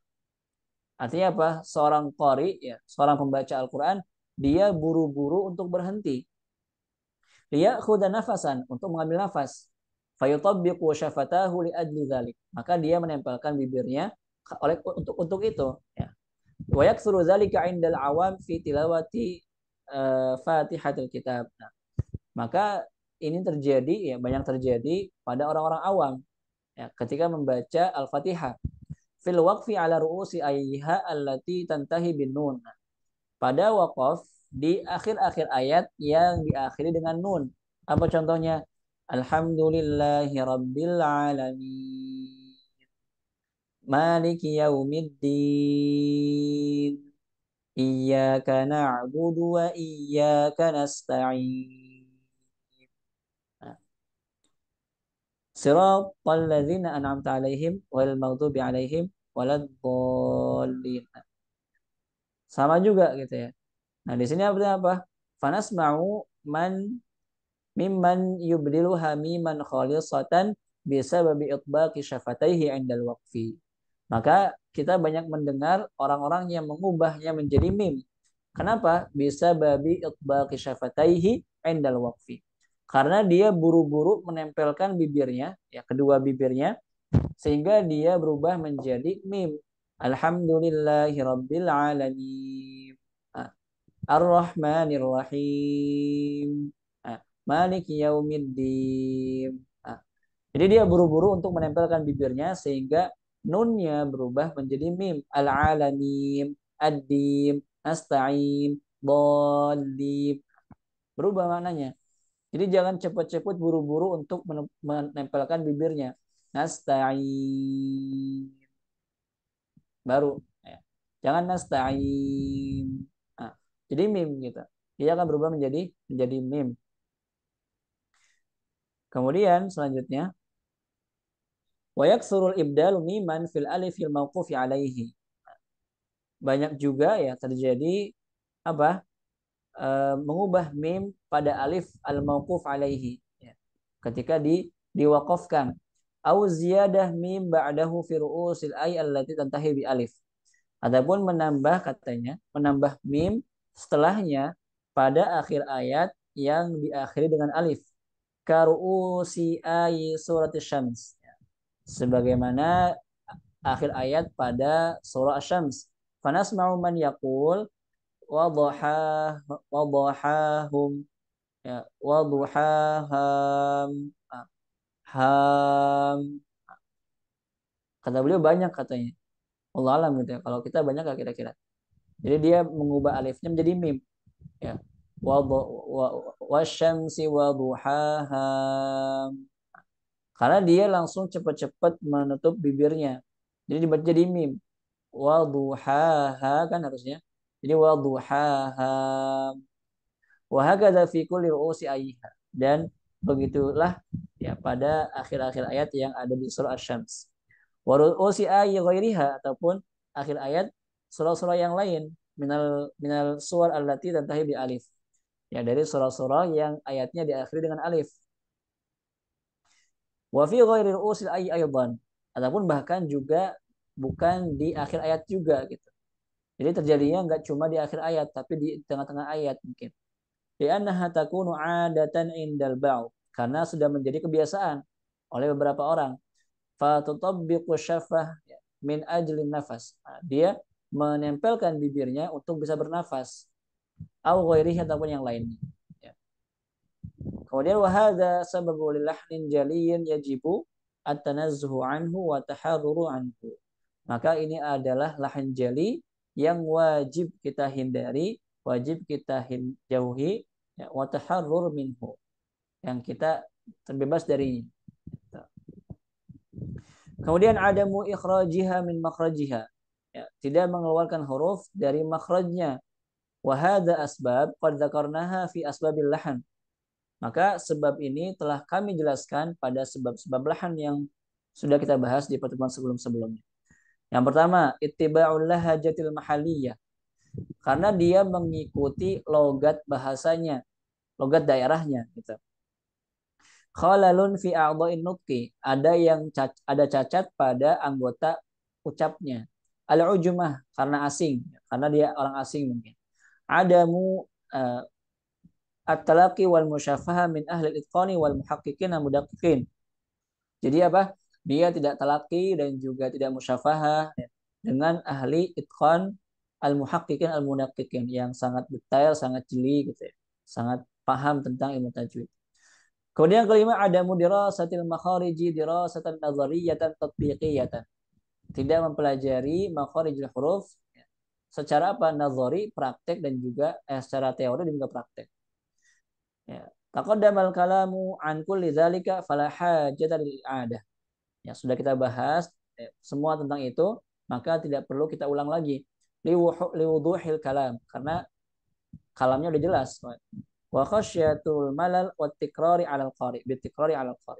artinya apa? Seorang qari ya, seorang pembaca Al-Qur'an, dia buru-buru untuk berhenti. Dia khuda nafasan, untuk mengambil nafas. Fayutabbiqu syafatahu li ajli dzalik. Maka dia menempelkan bibirnya untuk itu, ya. Wa yaktsuru dzalika 'indal awam fi tilawati Fatihatul Kitab. Nah, maka ini terjadi ya, banyak terjadi pada orang-orang awam ya, ketika membaca Al-Fatihah. Fil waqfi 'ala ru'usi ayyiha allati tantahi bin nun. Nah, pada waqaf di akhir-akhir ayat yang diakhiri dengan nun. Apa contohnya? Alhamdulillahi rabbil alamin. Maliki yaumiddin. Iyyaka na'budu wa iyyaka nasta'in. Nah, siratal ladzina an'amta 'alaihim wal maghdubi 'alaihim waladdallin. Sama juga gitu ya. Nah, di sini apa? Fanasma'u mimman yubdilu hamiman khalisatan bisa babi itbaqi syafataihi 'indal waqfi. Maka kita banyak mendengar orang-orang yang mengubahnya menjadi mim. Kenapa? Bisa babi itbaqi syafataihi 'indal waqfi. Karena dia buru-buru menempelkan bibirnya, ya kedua bibirnya, sehingga dia berubah menjadi mim. Alhamdulillahi rabbil alamin. Ar-Rahmanir Rahim. Maliki yaumiddin. Jadi dia buru-buru untuk menempelkan bibirnya sehingga nunnya berubah menjadi mim. Al-alamin, ad-dim, nasta'in, dhalim. Berubah maknanya. Jadi jangan cepat-cepat buru-buru untuk menempelkan bibirnya. Nasta'in. Baru. Ya. Jangan nasta'in. Nah, jadi mim gitu. Dia akan berubah menjadi mim. Kemudian selanjutnya wa yaksurul ibdalu miman fil alifil mauqufi alaihi. Banyak juga ya terjadi apa? Mengubah mim pada alif al mauquf alaihi ya. Ketika diwakafkan. Au ziyadah mim ba'dahu fi ru'usil ay allati tantahi bi alif. Adapun menambah katanya, menambah mim setelahnya pada akhir ayat yang diakhiri dengan alif. Karu'usi ay surat syams. Sebagaimana akhir ayat pada surah Asy-Syams. Fanasma'u man yaqul wadhahahum ya wadhuhaham ham. Kata beliau banyak katanya. Allah alam gitu ya. Kalau kita banyak gak kira-kira? Jadi dia mengubah alifnya menjadi mim ya. Wasyamsi wadhuhaham. Karena dia langsung cepat-cepat menutup bibirnya. Jadi dibaca jadi mim. Wadhuhaha kan harusnya. Jadi wadhuhaha. Wa hakadza fi kulli ru'usi ayyiha. Dan begitulah ya pada akhir-akhir ayat yang ada di surah Asy-Syams. Wa ru'usi ayyi ghairiha ataupun akhir ayat surah-surah yang lain minal minal suwar allati tantahi bi alif. Ya dari surah-surah yang ayatnya diakhiri dengan alif. Wa fi ghairi ru'usil ayyi aidan. Ataupun bahkan juga bukan di akhir ayat juga gitu. Jadi terjadinya nggak cuma di akhir ayat, tapi di tengah-tengah ayat mungkin. Li'annaha takunu 'adatan indal ba'd. Karena sudah menjadi kebiasaan oleh beberapa orang. Fatutabbiqu syafah min ajlin nafas. Nah, dia menempelkan bibirnya untuk bisa bernafas. Au ghairihi ataupun yang lainnya. Ya. Kemudian wahada sababu lilahnin jaliyin yajibu at-tanazzuhu anhu wa taharruru anhu. Maka ini adalah lahan jali yang wajib kita hindari, wajib kita jauhi, ya, wa taharrur minhu, yang kita terbebas darinya. Kemudian adamu ikhrajiha min makhrajiha. Ya, tidak mengeluarkan huruf dari makhrajnya. Wa hadza asbab qad dzakarnaha fi asbabil lahan. Maka sebab ini telah kami jelaskan pada sebab-sebab lahan yang sudah kita bahas di pertemuan sebelum-sebelumnya. Yang pertama, ittiba'ul lahajatil mahaliyah. Karena dia mengikuti logat bahasanya, logat daerahnya gitu. Khalalun fi a'dha'in nutqi, ada cacat pada anggota ucapnya. Al-ujmah karena asing, karena dia orang asing mungkin. Adamu at-talaqi wal musyafaha min ahli al-itqani wal muhaqqiqin wal mudaqqiqin. Jadi apa? Dia tidak talaki dan juga tidak musyafahah dengan ahli itqan al-muhaqqiqin al-mudaqqiqin yang sangat detail, sangat jeli gitu ya. Sangat paham tentang ilmu tajwid. Kemudian yang kelima ada mudirasatil makhariji dirasatan nazariyatan tatbiqiyatan. Tidak mempelajari makharijul huruf secara apa? Nazari, praktek dan juga secara teori dan juga praktek. Ya. Taqaddamal kalamu an kulli dzalika fala hajata lil i'adah. Ya, sudah kita bahas semua tentang itu, maka tidak perlu kita ulang lagi. Liwuduhil kalam, karena kalamnya udah jelas. Wa khasyatul malal wa tikrari 'alal qari, bitikrari 'alal qari.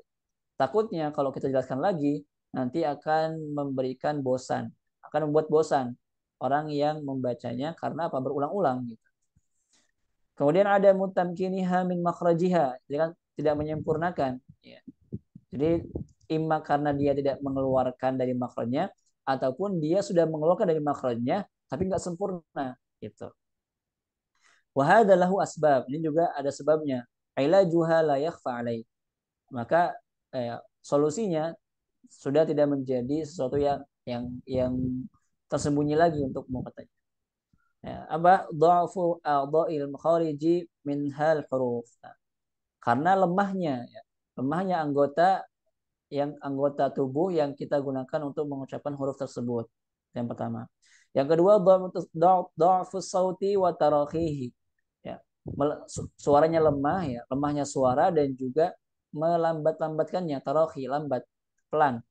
Takutnya kalau kita jelaskan lagi nanti akan memberikan bosan, akan membuat bosan orang yang membacanya karena apa? Berulang-ulang gitu. Kemudian ada mutamkiniha min makhrajiha, jadi kan tidak menyempurnakan ya. Jadi imma karena dia tidak mengeluarkan dari makhrajnya ataupun dia sudah mengeluarkan dari makhrajnya tapi nggak sempurna gitu. Wa hadza lahu asbab. Ini juga ada sebabnya. Ilajuha la yakhfa alai. Maka solusinya sudah tidak menjadi sesuatu yang tersembunyi lagi untuk katanya. Ya, apa dha'fu a'dha'il makhariji min hal huruf. Nah, karena lemahnya anggota yang anggota tubuh yang kita gunakan untuk mengucapkan huruf tersebut. Yang pertama. Yang kedua, dha'fus sauti wa tarakhihi. Ya, suaranya lemah ya, lemahnya suara dan juga melambat-lambatkannya, tarakhi, lambat, pelan.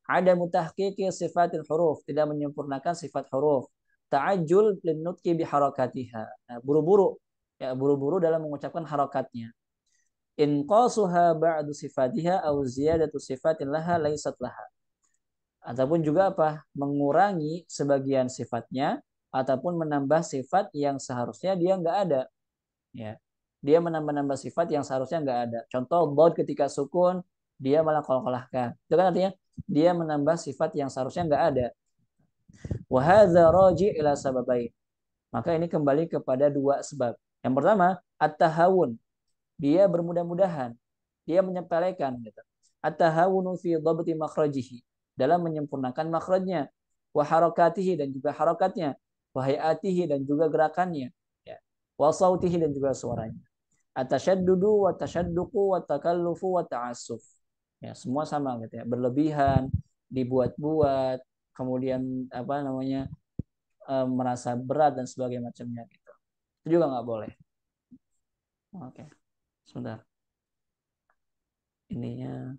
Ada mutahqiqi sifatil huruf, tidak menyempurnakan sifat huruf. Ta'ajjul linnutqi biharakatiha. Nah, buru-buru ya, buru-buru dalam mengucapkan harakatnya. Inqasuha ba'du sifatiha au ziyadatu sifatin laha laysat laha. Ataupun juga apa? Mengurangi sebagian sifatnya ataupun menambah sifat yang seharusnya dia nggak ada. Ya. Dia menambah-nambah sifat yang seharusnya nggak ada. Contoh bod ketika sukun dia malah qalqalahkan. Itu kan artinya dia menambah sifat yang seharusnya nggak ada. Wa hadza raji ila sababain. Maka ini kembali kepada dua sebab. Yang pertama, at-tahawun. Dia bermudah-mudahan. Dia menyepelekan gitu. At-tahawunu fi dhabti makhrajihi. Dalam menyempurnakan makhrajnya. Wa harakatihi dan juga harakatnya. Wa hayatihi dan juga gerakannya. Ya. Wa sautihi dan juga suaranya. At-tashaddudu wa tashadduqu wa takallufu wa ta'assuf. Ya, semua sama gitu ya. Berlebihan, dibuat-buat, kemudian apa namanya? Merasa berat dan sebagainya macamnya gitu. Itu juga nggak boleh. Oke, sebentar. Ininya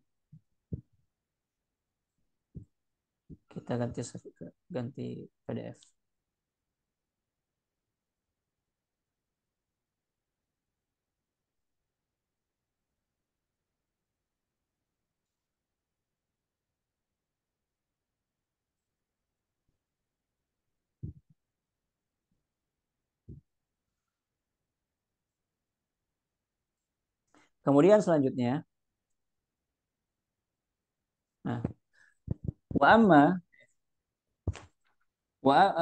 kita ganti PDF. Kemudian selanjutnya, nah, wa amma wa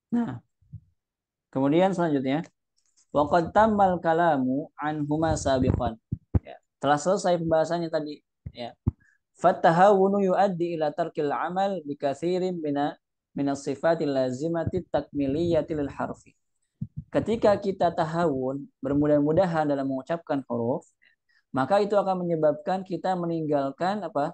nah, kemudian selanjutnya waqad tammal kalamu anhuma sabiqan. Ya, telah selesai pembahasannya tadi. Ya. Fattahawunu yuaddi ila tarkil amal bikathirin minas sifatil lazimati takmiliyati lil harfi. Ketika kita tahawun, bermudah-mudahan dalam mengucapkan huruf, maka itu akan menyebabkan kita meninggalkan apa?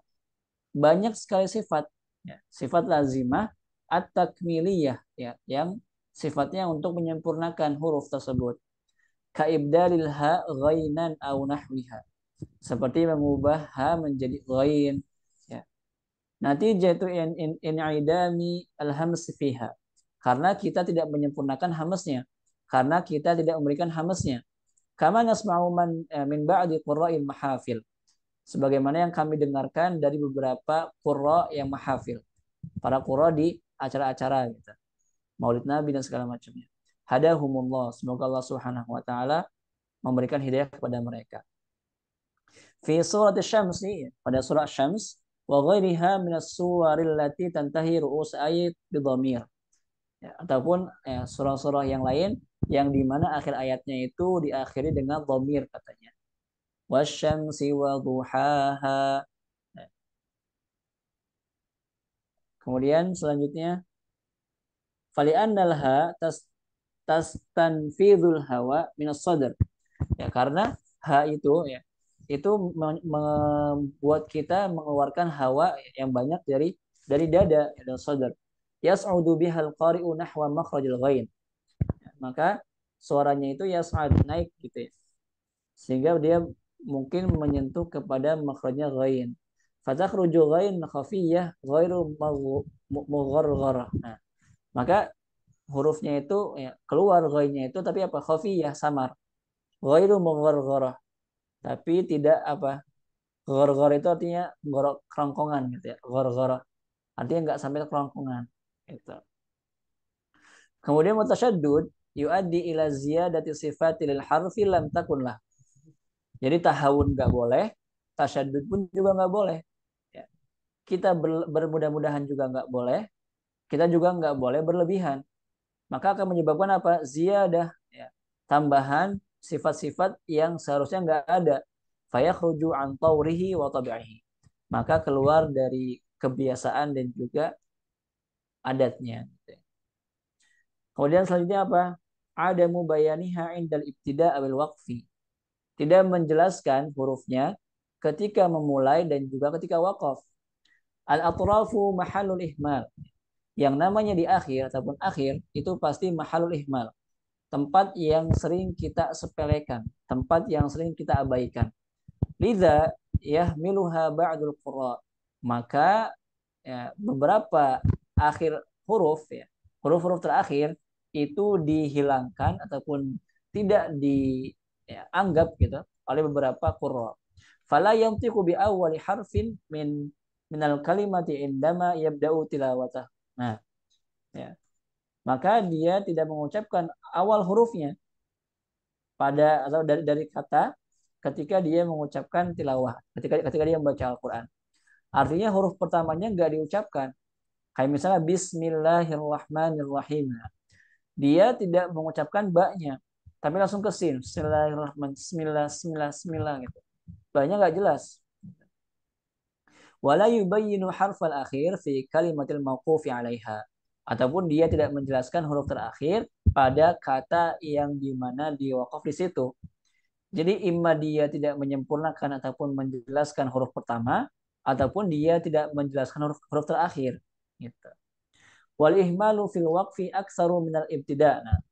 Banyak sekali sifat, ya, sifat lazimah at-takmiliyah, ya, yang sifatnya untuk menyempurnakan huruf tersebut. Kaibdalil ha ghainan au nahwiha. Seperti mengubah ha menjadi ghain, ya. Nanti jatuh in idami al-hams fiha. Karena kita tidak menyempurnakan hamsnya. Karena kita tidak memberikan hamsnya. Kama nasma'u min ba'di qurra'il mahafil. Sebagaimana yang kami dengarkan dari beberapa qurra yang mahafil. Para qurra di acara-acara gitu. Maulid Nabi dan segala macamnya. Hadahumullah. Semoga Allah Subhanahu wa taala memberikan hidayah kepada mereka. Fi surat Asy-Syams, pada surah Syams, wa ghairiha min as-suwaril lati tantahi ru'us ayat bidhamir. Ya, ataupun ya, surah-surah yang lain yang di mana akhir ayatnya itu diakhiri dengan dhamir katanya. Wasyamsi wa duhaha. Nah, kemudian selanjutnya fali'annalha tastanfidul hawa minas sadr. Ya, karena ha itu ya itu membuat kita mengeluarkan hawa yang banyak dari dada dan sadr. Yas'udu bihal qari'u nahwa makhrajil ghain. Maka suaranya itu yas'ad, naik gitu ya. Sehingga dia mungkin menyentuh kepada makhrajnya ghain. Fatakhruju ghain khafiyah ghairu mughargharah. Nah, maka hurufnya itu ya, keluar ghainnya itu tapi apa? Khafiyah, samar. Ghairu mughargharah. Tapi tidak apa? Ghar-ghar itu artinya kerongkongan gitu ya. Ghar-ghar. Artinya nggak sampai kerongkongan. Gitu. Kemudian mutasyaddud yuaddi ila ziyadati sifati lil harfi lam takun lah. Jadi tahawun nggak boleh, tasyadud pun juga nggak boleh. Ya. kita bermudah-mudahan juga nggak boleh, kita juga nggak boleh berlebihan. Maka akan menyebabkan apa? Ziyadah, ya, tambahan sifat-sifat yang seharusnya nggak ada. Fayakhruju an taurihi wa tabi'ihi. Maka keluar dari kebiasaan dan juga adatnya. Kemudian selanjutnya apa? Adamu bayaniha indal ibtida' awil waqfi. Tidak menjelaskan hurufnya ketika memulai dan juga ketika wakaf. Al-atrafu mahalul ihmal. Yang namanya di akhir ataupun akhir itu pasti mahalul ihmal. Tempat yang sering kita sepelekan, tempat yang sering kita abaikan. Lidza yahmiluha ba'dul qurra. Maka ya, beberapa akhir huruf ya, huruf-huruf terakhir itu dihilangkan ataupun tidak dianggap gitu oleh beberapa qurra. Fala yantiqu bi awwali harfin minal kalimati indama yabda'u tilawatah. Nah, ya. Maka dia tidak mengucapkan awal hurufnya pada atau dari kata ketika dia mengucapkan tilawah, ketika dia membaca Al-Qur'an. Artinya huruf pertamanya nggak diucapkan. Kayak misalnya Bismillahirrahmanirrahim. Dia tidak mengucapkan ba-nya, tapi langsung ke sin. Bismillahirrahmanirrahim. Bismillah, bismillah, bismillah gitu. Ba-nya nggak jelas. Wala yubayyinu harfal akhir fi kalimatil mauqufi 'alaiha. Ataupun dia tidak menjelaskan huruf terakhir pada kata yang dimana diwakaf di situ. Jadi imma dia tidak menyempurnakan ataupun menjelaskan huruf pertama, ataupun dia tidak menjelaskan huruf terakhir. Gitu. Wal ihmalu fil waqfi aktsaru minal ibtida'. Nah,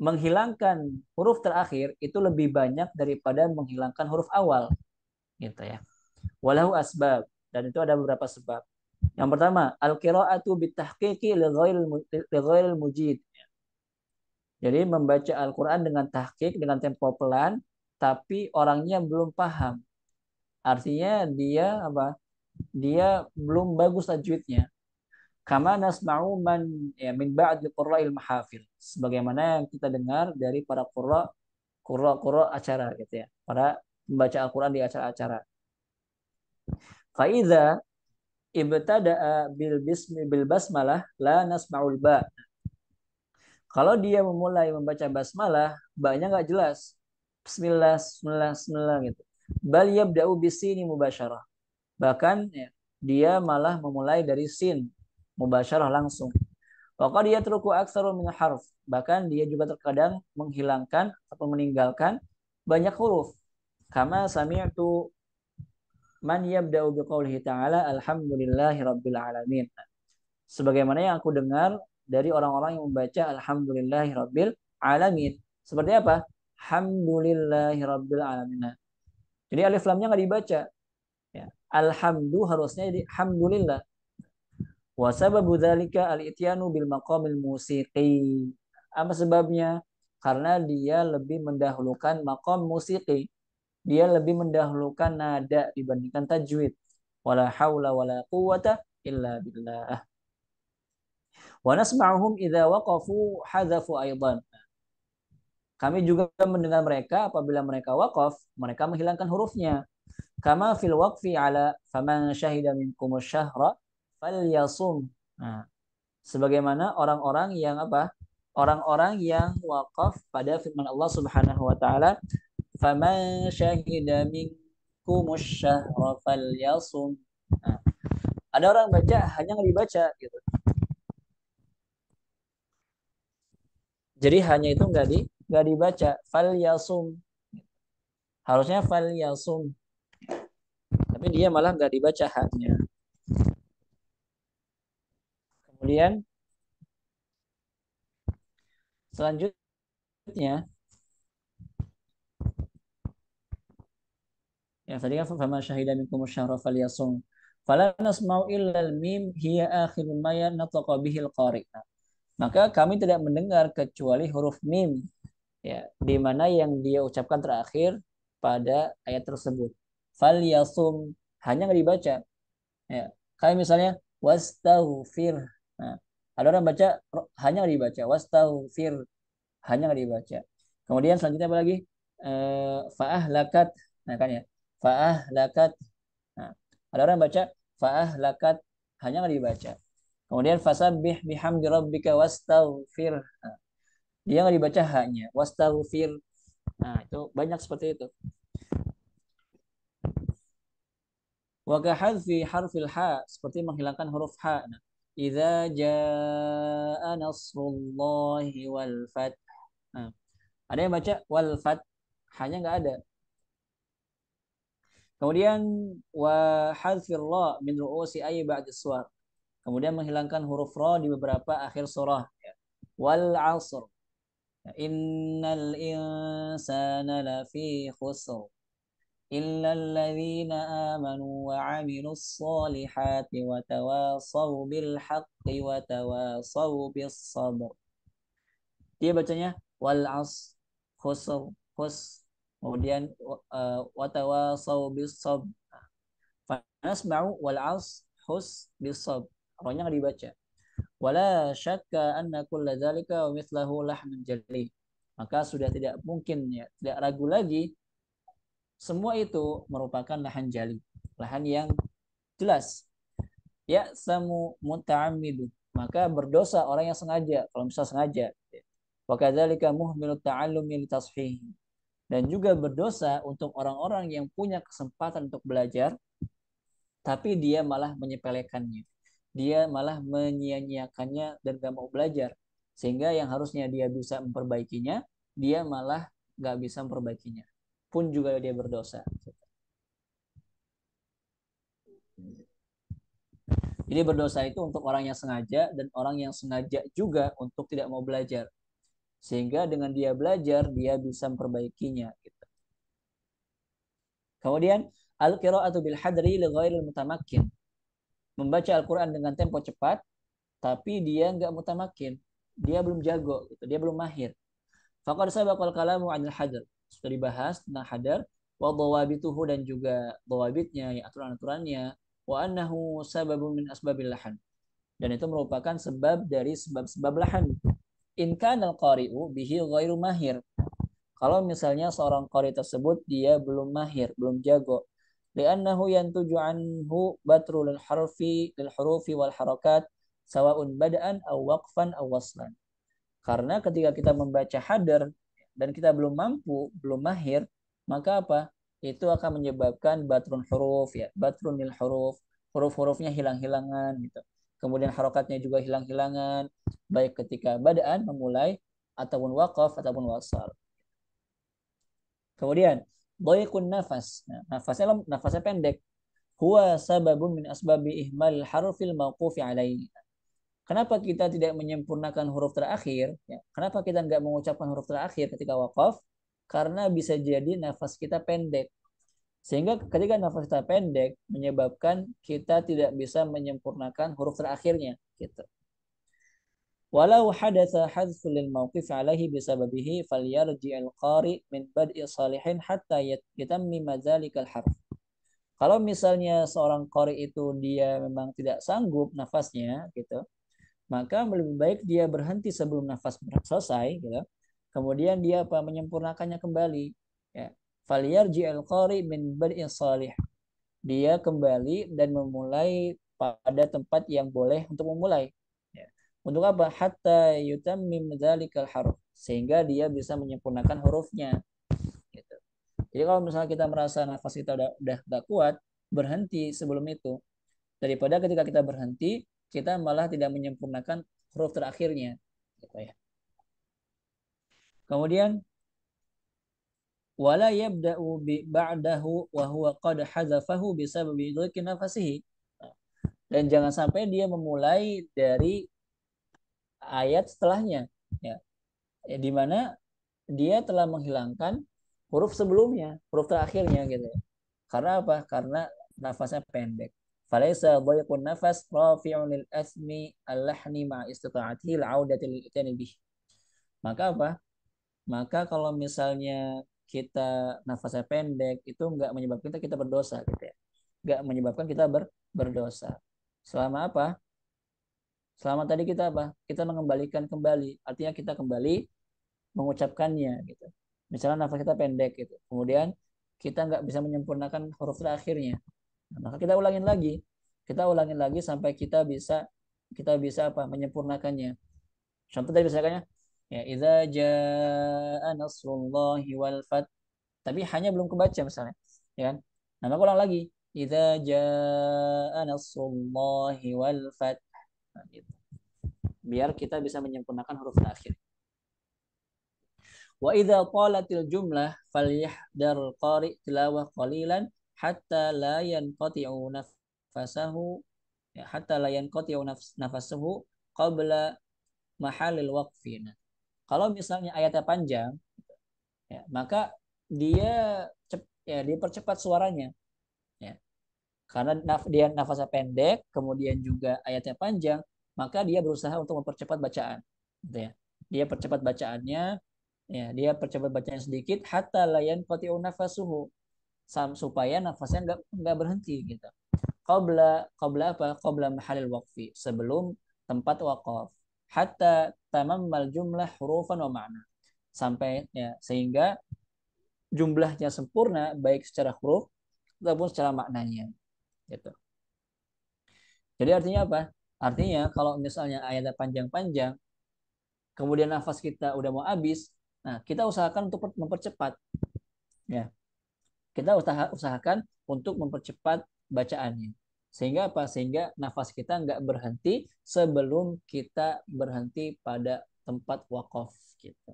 menghilangkan huruf terakhir itu lebih banyak daripada menghilangkan huruf awal, gitu ya. Walahu asbab, dan itu ada beberapa sebab. Yang pertama, al-qira'atu bitahqiqi li ghairil mujid. Jadi membaca Al-Qur'an dengan tahqiq, dengan tempo pelan, tapi orangnya belum paham. Artinya dia apa? Dia belum bagus tajwidnya. Kama nasma'u man ya min ba'di qurra'il mahafil. Sebagaimana yang kita dengar dari para qurra acara gitu ya. Para membaca Al-Qur'an di acara-acara. Fa idza ibtada'a bil basmalah la nasma'ul ba. Kalau dia memulai membaca basmalah, ba-nya nggak jelas. Bismillah, bismillah, bismillah gitu. Bal yabda'u bisini mubasyarah. Bahkan ya, dia malah memulai dari sin, mubasyarah langsung. Maka dia terlalu aksarul min harf. Bahkan dia juga terkadang menghilangkan atau meninggalkan banyak huruf. Kama sami'tu man yabda'u biqaulihi ta'ala alhamdulillahi rabbil alamin. Sebagaimana yang aku dengar dari orang-orang yang membaca alhamdulillahi rabbil alamin. Seperti apa? Alhamdulillahi rabbil alamin. Jadi alif lamnya nggak dibaca. Ya. Alhamdu harusnya jadi alhamdulillah. Wa sababu dzalika al-ityanu bil maqamil musiqi. Apa sebabnya? Karena dia lebih mendahulukan maqam musiki. Dia lebih mendahulukan nada dibandingkan tajwid. Wala haula wala quwata illa billah. Wa nasma'uhum idza waqafu hadzafu aidan. Kami juga mendengar mereka apabila mereka wakaf, mereka menghilangkan hurufnya. Kama fil waqfi ala faman syahida minkum syahra falyasum. Nah, sebagaimana orang-orang yang apa? Orang-orang yang wakaf pada firman Allah Subhanahu wa taala, "Faman syahida minkumus syahra falyasum." Nah, ada orang baca hanya nggak dibaca gitu. Jadi hanya itu nggak dibaca falyasum. Harusnya falyasum. Tapi dia malah nggak dibaca haknya. Kemudian selanjutnya yang tadi kan fama syahida minkum syahra falyasum. Fala nasma'u illa al-mim hiya akhiru ma yantaqa bihi al-qari'. Maka kami tidak mendengar kecuali huruf mim ya, di mana yang dia ucapkan terakhir pada ayat tersebut. Falyasum hanya nggak dibaca. Ya. Kayak misalnya wastaghfir. Nah, ada orang baca hanya nggak dibaca. Wastaghfir hanya nggak dibaca. Kemudian selanjutnya apa lagi? Fa'ah lakat. Nah kan ya. Fa'ah lakat. Nah, ada orang baca fa'ahlakat, hanya nggak dibaca. Kemudian fasabbih bihamdi rabbika wastaghfir. Nah, dia nggak dibaca hanya wastaghfir. Nah, itu banyak seperti itu. Wa kahadfi harfil ha, seperti menghilangkan huruf ha. Nah, idza jaa nasrullahi wal fath. Nah, ada yang baca wal fath, hanya nggak ada. Kemudian wa hadfir ra min ru'usi ayyi ba'di suwar. Kemudian menghilangkan huruf ra di beberapa akhir surah. Ya. Wal 'asr. Innal insana lafi khusr. إلا الذين آمنوا وعملوا الصالحات وتواصوا بالحق وتواصوا بالصبر. Dia bacanya wal as khusr khus, kemudian watawasaw bis sabr. Fanasma'u wal as khus bis sabr. Rohnya nggak dibaca. Wala syakka anna kulla dzalika wa mithlahu lahnun jali. Maka sudah tidak mungkin, ya, tidak ragu lagi, semua itu merupakan lahan jali, lahan yang jelas. Ya samu muta'ammidu, maka berdosa orang yang sengaja, kalau misal sengaja. Wa kadzalika muhmilut ta'allumi litashih. Dan juga berdosa untuk orang-orang yang punya kesempatan untuk belajar tapi dia malah menyepelekannya. Dia malah menyia-nyiakannya dan gak mau belajar. Sehingga yang harusnya dia bisa memperbaikinya, dia malah gak bisa memperbaikinya. Pun juga dia berdosa. Jadi berdosa itu untuk orang yang sengaja dan orang yang sengaja juga untuk tidak mau belajar. Sehingga dengan dia belajar, dia bisa memperbaikinya. Gitu. Kemudian, al-qira'atu bil hadri li ghairil mutamakkin. Membaca Al-Quran dengan tempo cepat, tapi dia nggak mutamakin. Dia belum jago, gitu. Dia belum mahir. Faqad sabaqal kalamu 'anil hadr. Sudah dibahas tentang hadar, wa dhawabituhu, dan juga dhawabitnya, ya, aturan-aturannya, wa annahu sababun min asbabil lahan. Dan itu merupakan sebab dari sebab-sebab lahan. In kana al-qari'u bihi ghairu mahir. Kalau misalnya seorang qari tersebut dia belum mahir, belum jago. Li'annahu yantuju anhu batrul harfi lil hurufi wal harakat sawa'un bada'an aw waqfan aw waslan. Karena ketika kita membaca hadar dan kita belum mampu, belum mahir, maka apa? Itu akan menyebabkan batrun huruf, ya, batrunil huruf, huruf-hurufnya hilang-hilangan gitu. Kemudian harokatnya juga hilang-hilangan, baik ketika badaan memulai ataupun waqaf ataupun wasal. Kemudian dhayiqun nafas. Nah, nafasnya pendek. Huwa sababun min asbabi ihmal harfil mauqufi alaihi. Kenapa kita tidak menyempurnakan huruf terakhir? Ya, kenapa kita nggak mengucapkan huruf terakhir ketika wakaf? Karena bisa jadi nafas kita pendek. Sehingga ketika nafas kita pendek, menyebabkan kita tidak bisa menyempurnakan huruf terakhirnya. Gitu. Walau hadatsa hadful lil mawqif alaihi bisababihi falyarji'il qari min bad'i salihin hatta yatammima dzalikal harf. Kalau misalnya seorang qari itu dia memang tidak sanggup nafasnya gitu, maka lebih baik dia berhenti sebelum nafas selesai gitu. Kemudian dia apa, menyempurnakannya kembali, ya. Falyarji'il qari min bad'in salih. Dia kembali dan memulai pada tempat yang boleh untuk memulai, ya. Untuk apa? Hatta yutammim dzalikal harf, sehingga dia bisa menyempurnakan hurufnya gitu. Jadi kalau misalnya kita merasa nafas kita udah gak kuat, berhenti sebelum itu, daripada ketika kita berhenti kita malah tidak menyempurnakan huruf terakhirnya gitu, ya. Kemudian wala yabda'u ba'dahu wa huwa qad hazafahu bisababi idlaqi nafasihi. Dan jangan sampai dia memulai dari ayat setelahnya, ya, di mana dia telah menghilangkan huruf sebelumnya, huruf terakhirnya gitu. Karena apa? Karena nafasnya pendek. Falaisa dhayqun nafas rafi'un lil asmi al-lahni ma istita'atihi al-'audati lil itani bih. Maka apa? Maka kalau misalnya kita nafasnya pendek, itu enggak menyebabkan kita berdosa gitu, ya. Enggak menyebabkan kita berdosa. Selama apa? Selama tadi kita apa? Kita mengembalikan kembali. Artinya kita kembali mengucapkannya gitu. Misalnya nafas kita pendek gitu. Kemudian kita nggak bisa menyempurnakan huruf terakhirnya. Nah, maka kita ulangin lagi. Kita ulangi lagi sampai kita bisa apa? Menyempurnakannya. Contoh tadi misalnya ya idza jaa nasrullahi wal fath. Tapi hanya belum kebaca misalnya. Ya kan? Nah, maka ulang lagi. Idza jaa nasrullahi wal fath. Nah, gitu. Biar kita bisa menyempurnakan huruf terakhir. Wa idza qalatil jumlah falyahdar qari tilawah qalilan hatta la yanqati'u nafasahu hatta la yanqati'u nafasuhu qabla mahalil waqfina. Kalau misalnya ayatnya panjang, ya, maka dia dia percepat suaranya, ya. Karena dia nafasnya pendek, kemudian juga ayatnya panjang, maka dia berusaha untuk mempercepat bacaan, gitu ya. Dia percepat bacaannya, ya, dia percepat bacaan sedikit hatta layan qati'u nafasuhu, supaya nafasnya nggak berhenti gitu. Qabla qabla apa? Qabla mahalil waqfi, sebelum tempat waqaf. Hatta tamammal jumlah hurufan wa ma'na. Sampai ya sehingga jumlahnya sempurna baik secara huruf ataupun secara maknanya gitu. Jadi artinya apa? Artinya kalau misalnya ayatnya panjang-panjang, kemudian nafas kita udah mau habis, nah kita usahakan untuk mempercepat, ya. Kita usahakan untuk mempercepat bacaannya. Sehingga apa? Sehingga nafas kita nggak berhenti sebelum kita berhenti pada tempat wakaf gitu.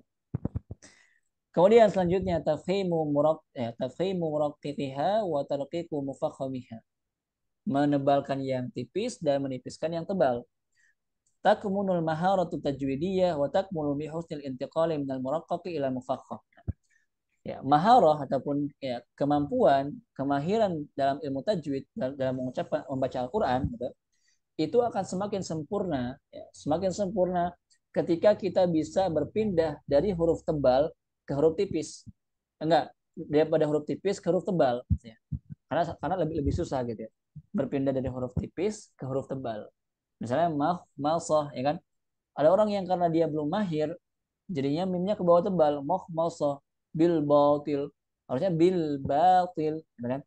Kemudian selanjutnya tafhimu muraqqqiha wa tarqiqu mufakhamiha. Menebalkan yang tipis dan menipiskan yang tebal. Takmunul maharatu tajwidiyah wa takmulu bi husnil intiqali minal muraqqaqi ila mufakham. Ya, maharah ataupun ya kemampuan, kemahiran dalam ilmu tajwid dalam mengucapkan membaca Al-Qur'an gitu, itu akan semakin sempurna, ya, semakin sempurna ketika kita bisa berpindah dari huruf tebal ke huruf tipis. Enggak, daripada huruf tipis ke huruf tebal, ya. Karena lebih lebih susah gitu ya. Berpindah dari huruf tipis ke huruf tebal. Misalnya malsah, ya kan? Ada orang yang karena dia belum mahir, jadinya mimnya ke bawah tebal, malsah, bil batil. Harusnya bil batil, gitu kan?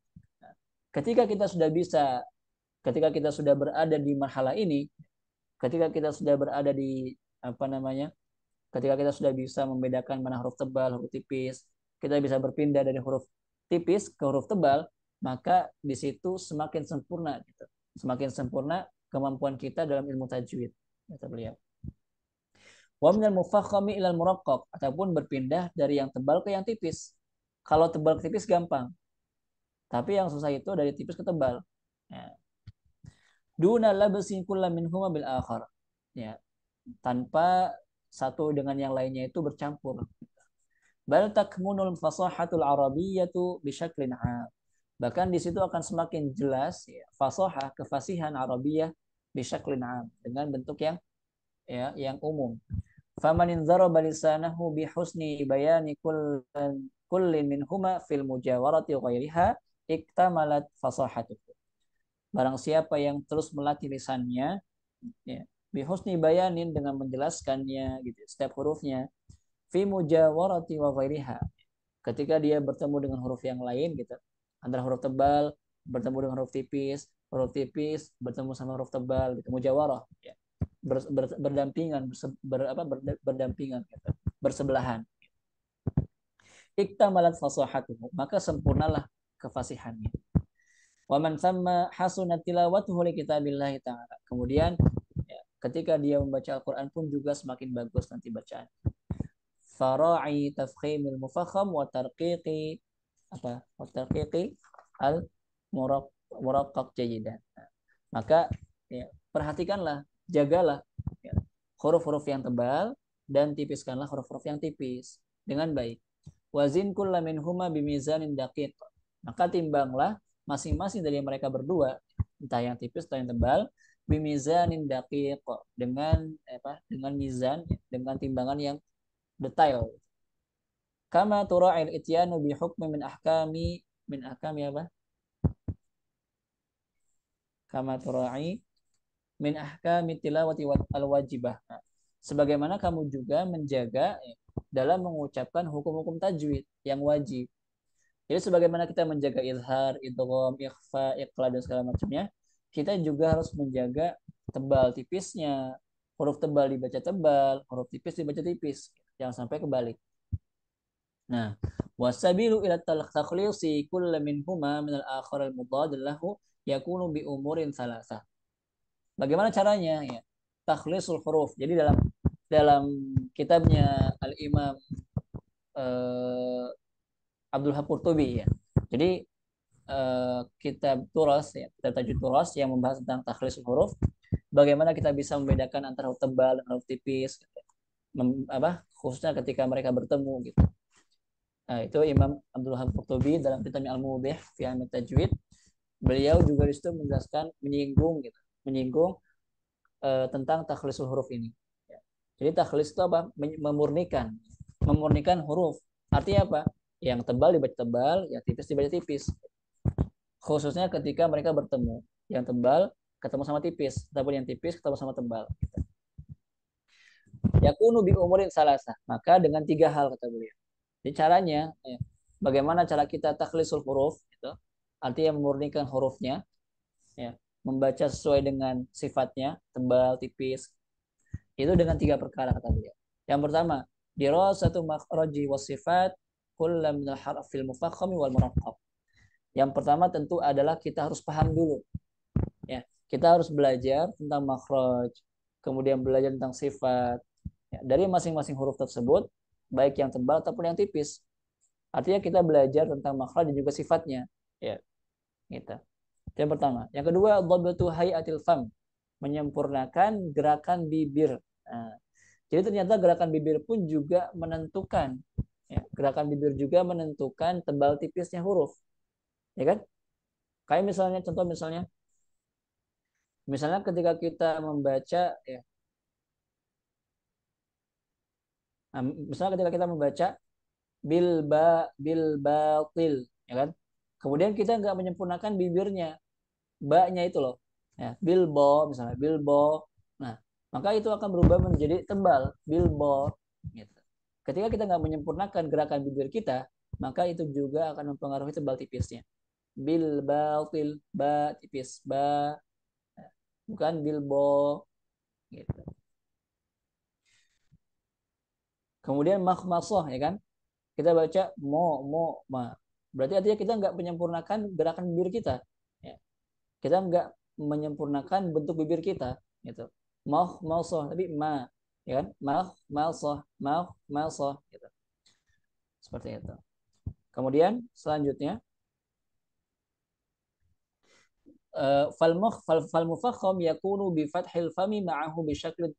Ketika kita sudah bisa, ketika kita sudah berada di marhala ini, ketika kita sudah berada di apa namanya? Ketika kita sudah bisa membedakan mana huruf tebal, huruf tipis, kita bisa berpindah dari huruf tipis ke huruf tebal, maka di situ semakin sempurna gitu. Semakin sempurna kemampuan kita dalam ilmu tajwid, kata beliau. Wa minal mufakhami ilal muraqqaq, ataupun berpindah dari yang tebal ke yang tipis. Kalau tebal ke tipis gampang, tapi yang susah itu dari tipis ke tebal. Ya. Duna labsin kullam minhuma bil akhar. Ya, tanpa satu dengan yang lainnya itu bercampur. Bal takmunul fasahatul arabiyyatu bisyaklin 'am. Bahkan di situ akan semakin jelas ya, fasahah kefasihan Arabiyah bisyaklin 'am, dengan bentuk yang umum. Faman inzaraba lisanahu bihusni bayani kullin minhuma fil mujawarati ghairiha iktamalat fasahatuhu. Barang siapa yang terus melatih lisannya, ya, bihusni bayanin, dengan menjelaskannya gitu setiap hurufnya, fi mujawarati wa ghairiha, ketika dia bertemu dengan huruf yang lain gitu, antara huruf tebal bertemu dengan huruf tipis bertemu sama huruf tebal gitu, mujawarah ya. Berdampingan berdampingan gitu, bersebelahan. Iktamalat fasahatuhu, maka sempurnalah kefasihannya. Wa man thamma hasunat tilawatuhu li kitabillah ta'ala. Kemudian ya, ketika dia membaca Al-Qur'an pun juga semakin bagus nanti bacaan. Fara'i tafkhimil mufakham wa tarqiqi al muraqqaq jayidan. Maka ya, perhatikanlah, jagalah ya, huruf-huruf yang tebal dan tipiskanlah huruf-huruf yang tipis dengan baik. Wazin kulla minhuma bimizanin daqiq. Maka timbanglah masing-masing dari mereka berdua, entah yang tipis atau yang tebal, bimizanin daqiq, dengan mizan, dengan timbangan yang detail. Kama tura'il ityanu bi hukmi min ahkami apa? Kama tura'i min ahkami tilawati al-wajibah. Nah, sebagaimana kamu juga menjaga dalam mengucapkan hukum-hukum tajwid yang wajib. Jadi sebagaimana kita menjaga izhar, idgham, ikhfa, iqlab dan segala macamnya, kita juga harus menjaga tebal tipisnya. Huruf tebal dibaca tebal, huruf tipis dibaca tipis. Jangan sampai kebalik. Nah, wasabilu ila takhlisi kull minhuma min al-akhar al-mudad lahu yakunu bi umurin salasah. Bagaimana caranya ya? Takhlisul huruf. Jadi dalam dalam kitabnya Al-Imam eh, Abdul Qurtubi ya. Jadi kitab Turas ya, kitab Tajwid Turas yang membahas tentang takhlisul huruf, bagaimana kita bisa membedakan antara huruf tebal dan huruf tipis, khususnya ketika mereka bertemu gitu. Nah, itu Imam Abdul Wahab Qurtubi dalam kitabnya Al-Mubih fi Ilmi Tajwid, beliau juga di situ menjelaskan menyinggung gitu, menyinggung tentang takhlisul huruf ini. Ya. Jadi takhlis itu apa? Memurnikan, memurnikan huruf. Artinya apa? Yang tebal dibaca tebal, yang tipis dibaca tipis. Khususnya ketika mereka bertemu, yang tebal ketemu sama tipis, ataupun yang tipis ketemu sama tebal. Gitu. Yakunu bi umurin salasa. Maka dengan 3 hal kata beliau. Jadi caranya, ya, bagaimana cara kita takhlisul huruf, gitu. Artinya memurnikan hurufnya, ya, membaca sesuai dengan sifatnya, tebal, tipis. Itu dengan 3 perkara kata beliau. Yang pertama, dirasatu makhraji wasifat kullam min al-harfil mufakhami wal muraqqab. Yang pertama tentu adalah kita harus paham dulu. Ya, kita harus belajar tentang makhraj, kemudian belajar tentang sifat, ya, dari masing-masing huruf tersebut, baik yang tebal ataupun yang tipis. Artinya kita belajar tentang makhraj dan juga sifatnya. Ya, gitu. Itu yang pertama. Yang kedua, dhabtu hayatil fam, menyempurnakan gerakan bibir. Nah, jadi ternyata gerakan bibir pun juga menentukan. Ya, gerakan bibir juga menentukan tebal tipisnya huruf. Ya kan? Kayak misalnya, contoh misalnya ketika kita membaca, ya, misalnya ketika kita membaca bil batil, ya kan? Kemudian kita nggak menyempurnakan bibirnya, ba-nya itu loh. Ya, bilbo misalnya, bilbo. Nah, maka itu akan berubah menjadi tebal, bilbo gitu. Ketika kita nggak menyempurnakan gerakan bibir kita, maka itu juga akan mempengaruhi tebal tipisnya. Bil batil, ba tipis, ba, bukan bilbo gitu. Kemudian makhmasoh, ya kan? Kita baca mo ma. Berarti artinya kita nggak menyempurnakan gerakan bibir kita. Ya. Kita nggak menyempurnakan bentuk bibir kita, gitu. Mau soh tapi ma, ya kan? Mau soh, gitu. Seperti itu. Kemudian selanjutnya fal mufakham yakunu bi fathil fami ma'ahu bi syakli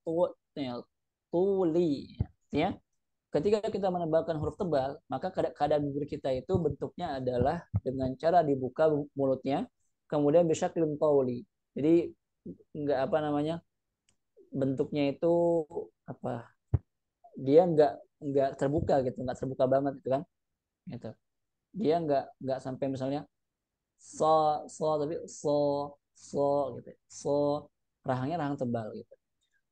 tuli. Ya. Ketika kita menebalkan huruf tebal, maka keadaan bibir kita itu bentuknya adalah dengan cara dibuka mulutnya, kemudian bisa kirim tauli. Jadi nggak apa namanya, bentuknya itu apa? Dia nggak terbuka gitu, nggak terbuka banget gitu kan? Gitu. Dia nggak sampai misalnya so tapi so gitu, so rahangnya rahang tebal gitu.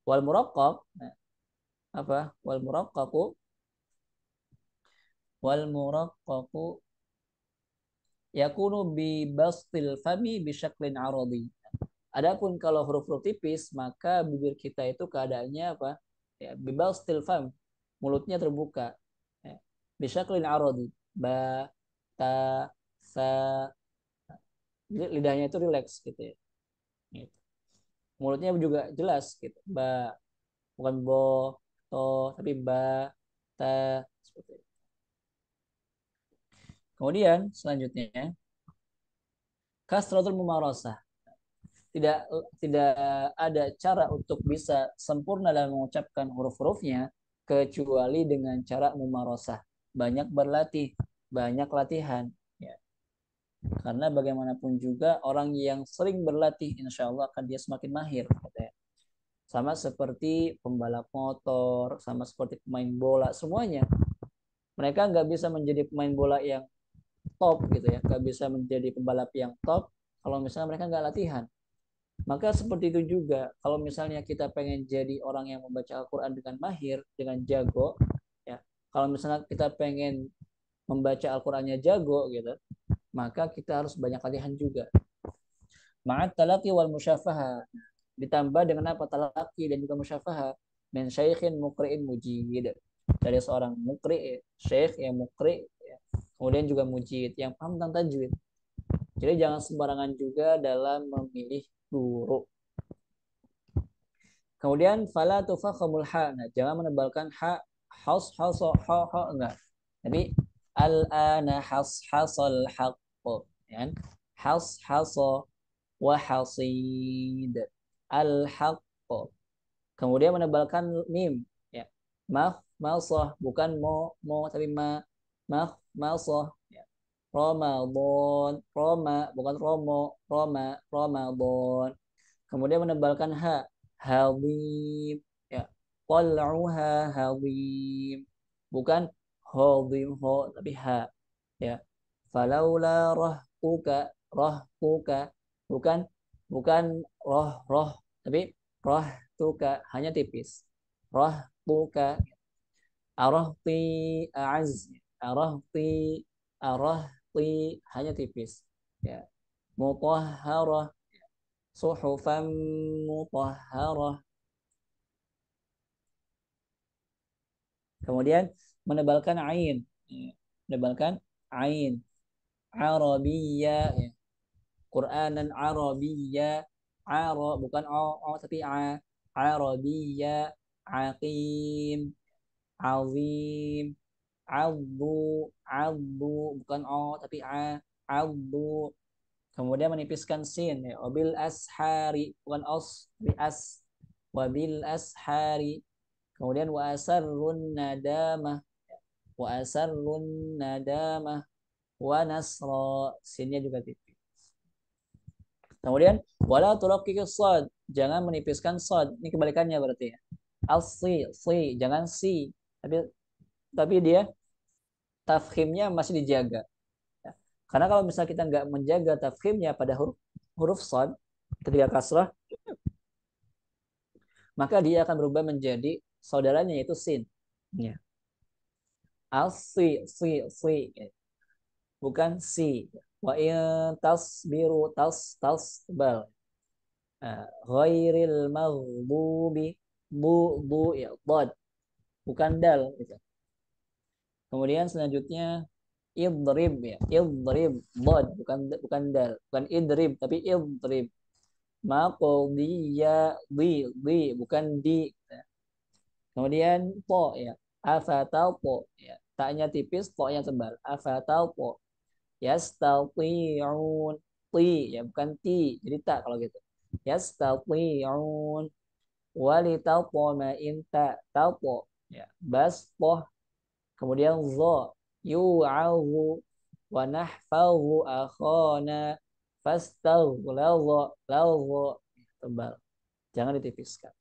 Wal muraqqab, nah, apa? Wal muraqqaqu yakunu bi bastil fami bi syaklin aradi. Adapun kalau huruf-huruf tipis, maka bibir kita itu keadaannya apa? Ya, bi bastil fam, mulutnya terbuka. Ya. Bi syaklin aradi. Ba, ta, sa. Jadi lidahnya itu rileks gitu ya. Gitu. Mulutnya juga jelas gitu. Ba, bukan bo, to, tapi ba, ta, seperti itu. Kemudian selanjutnya kasratul mumarasah. tidak tidak ada cara untuk bisa sempurna dalam mengucapkan huruf-hurufnya kecuali dengan cara mumarasah, banyak berlatih, banyak latihan, ya. Karena bagaimanapun juga orang yang sering berlatih insya Allah akan dia semakin mahir, katanya. Sama seperti pembalap motor, sama seperti pemain bola, semuanya mereka nggak bisa menjadi pemain bola yang top gitu ya, nggak bisa menjadi pembalap yang top kalau misalnya mereka nggak latihan. Maka seperti itu juga, kalau misalnya kita pengen jadi orang yang membaca Al-Quran dengan mahir, dengan jago, ya. Kalau misalnya kita pengen membaca Al-Qurannya jago, gitu, maka kita harus banyak latihan juga. Ma'at talaqi wal musyafaha. Ditambah dengan apa? Talaqi dan juga musyafaha. Min syaikhin muqri'in mujid. Dari seorang mukri, syekh yang mukri, ya. Kemudian juga mujid yang paham tentang tajwid. Jadi jangan sembarangan juga dalam memilih guru. Kemudian fala tufakhamul ha. Nah, jangan menebalkan ha has ha enggak. Tapi al-ana hasal haqq. Ya kan? Hasa wa hasid. Al-haqq. Kemudian menebalkan mim ya. Masah bukan mo tapi masah ya. Ramadan, bukan Ramadan. Kemudian menebalkan ha, hadim ya. Qal'uha hadim. Bukan hadim tapi ha ya. Falaula rahtuka bukan bukan roh tapi rahtuka hanya tipis. Rahtuka arahti a'az arahti arahti hanya tipis ya. Mutahharah suhufan mutahharah. Kemudian menebalkan ain. Ya. Menebalkan ain. Arabiyya. Ya. Qur'anan Arabiyya. Bukan tapi Arabiyya. Aqim. Azim. Addu. Bukan tapi Addu. Kemudian menipiskan sin. Ya. Wabil ashari. Bukan tapi Wabil ashari. Kemudian wa asarrun nadamah wa nasra sinnya juga tipis. Kemudian wala turaqqiq sad, jangan menipiskan sad. Ini kebalikannya berarti ya. Si, jangan si. Tapi dia tafkhimnya masih dijaga. Ya. Karena kalau misalnya kita nggak menjaga tafkhimnya pada huruf huruf sad ketika kasrah, maka dia akan berubah menjadi saudaranya yaitu sin. Ya. Si, bukan si. Wa in tasbiru tasbal. Ghairil maghdubi bu ya dad bukan dal gitu. Kemudian selanjutnya idrib ya. Idrib dad bukan dal, bukan idrib tapi idrib. Maqdiya di bukan di. Kemudian po ya. Afatal po ya. Taknya tipis, po-nya tebal. Afatal po. Yastati'un ti ya bukan ti jadi tak kalau gitu. Yastati'un walitalqama inta talqo ya baspoh. Kemudian zo yu'awu wa nahfazu akhana fastaghlaza lazo tebal jangan ditipiskan.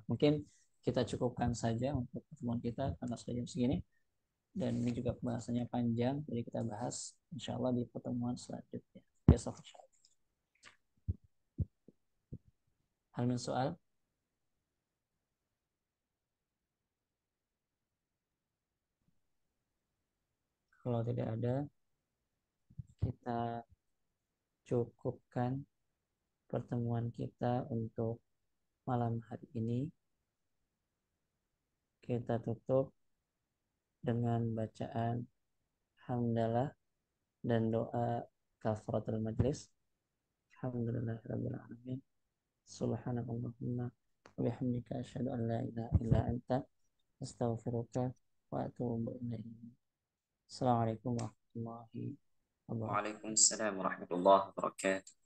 Mungkin kita cukupkan saja untuk pertemuan kita karena sudah jam segini. Dan ini juga pembahasannya panjang, jadi kita bahas insya Allah di pertemuan selanjutnya besok insya Allah. Hal min soal? Kalau tidak ada, kita cukupkan pertemuan kita untuk malam hari ini. Kita tutup dengan bacaan hamdalah dan doa kafaratul majlis. Alhamdulillahirabbil alamin. Subhanakallahumma wa bihamdika asyhadu an la ilaha illa anta astaghfiruka wa atubu ilaik. Assalamualaikum warahmatullahi wabarakatuh. Waalaikumsalam warahmatullahi wabarakatuh.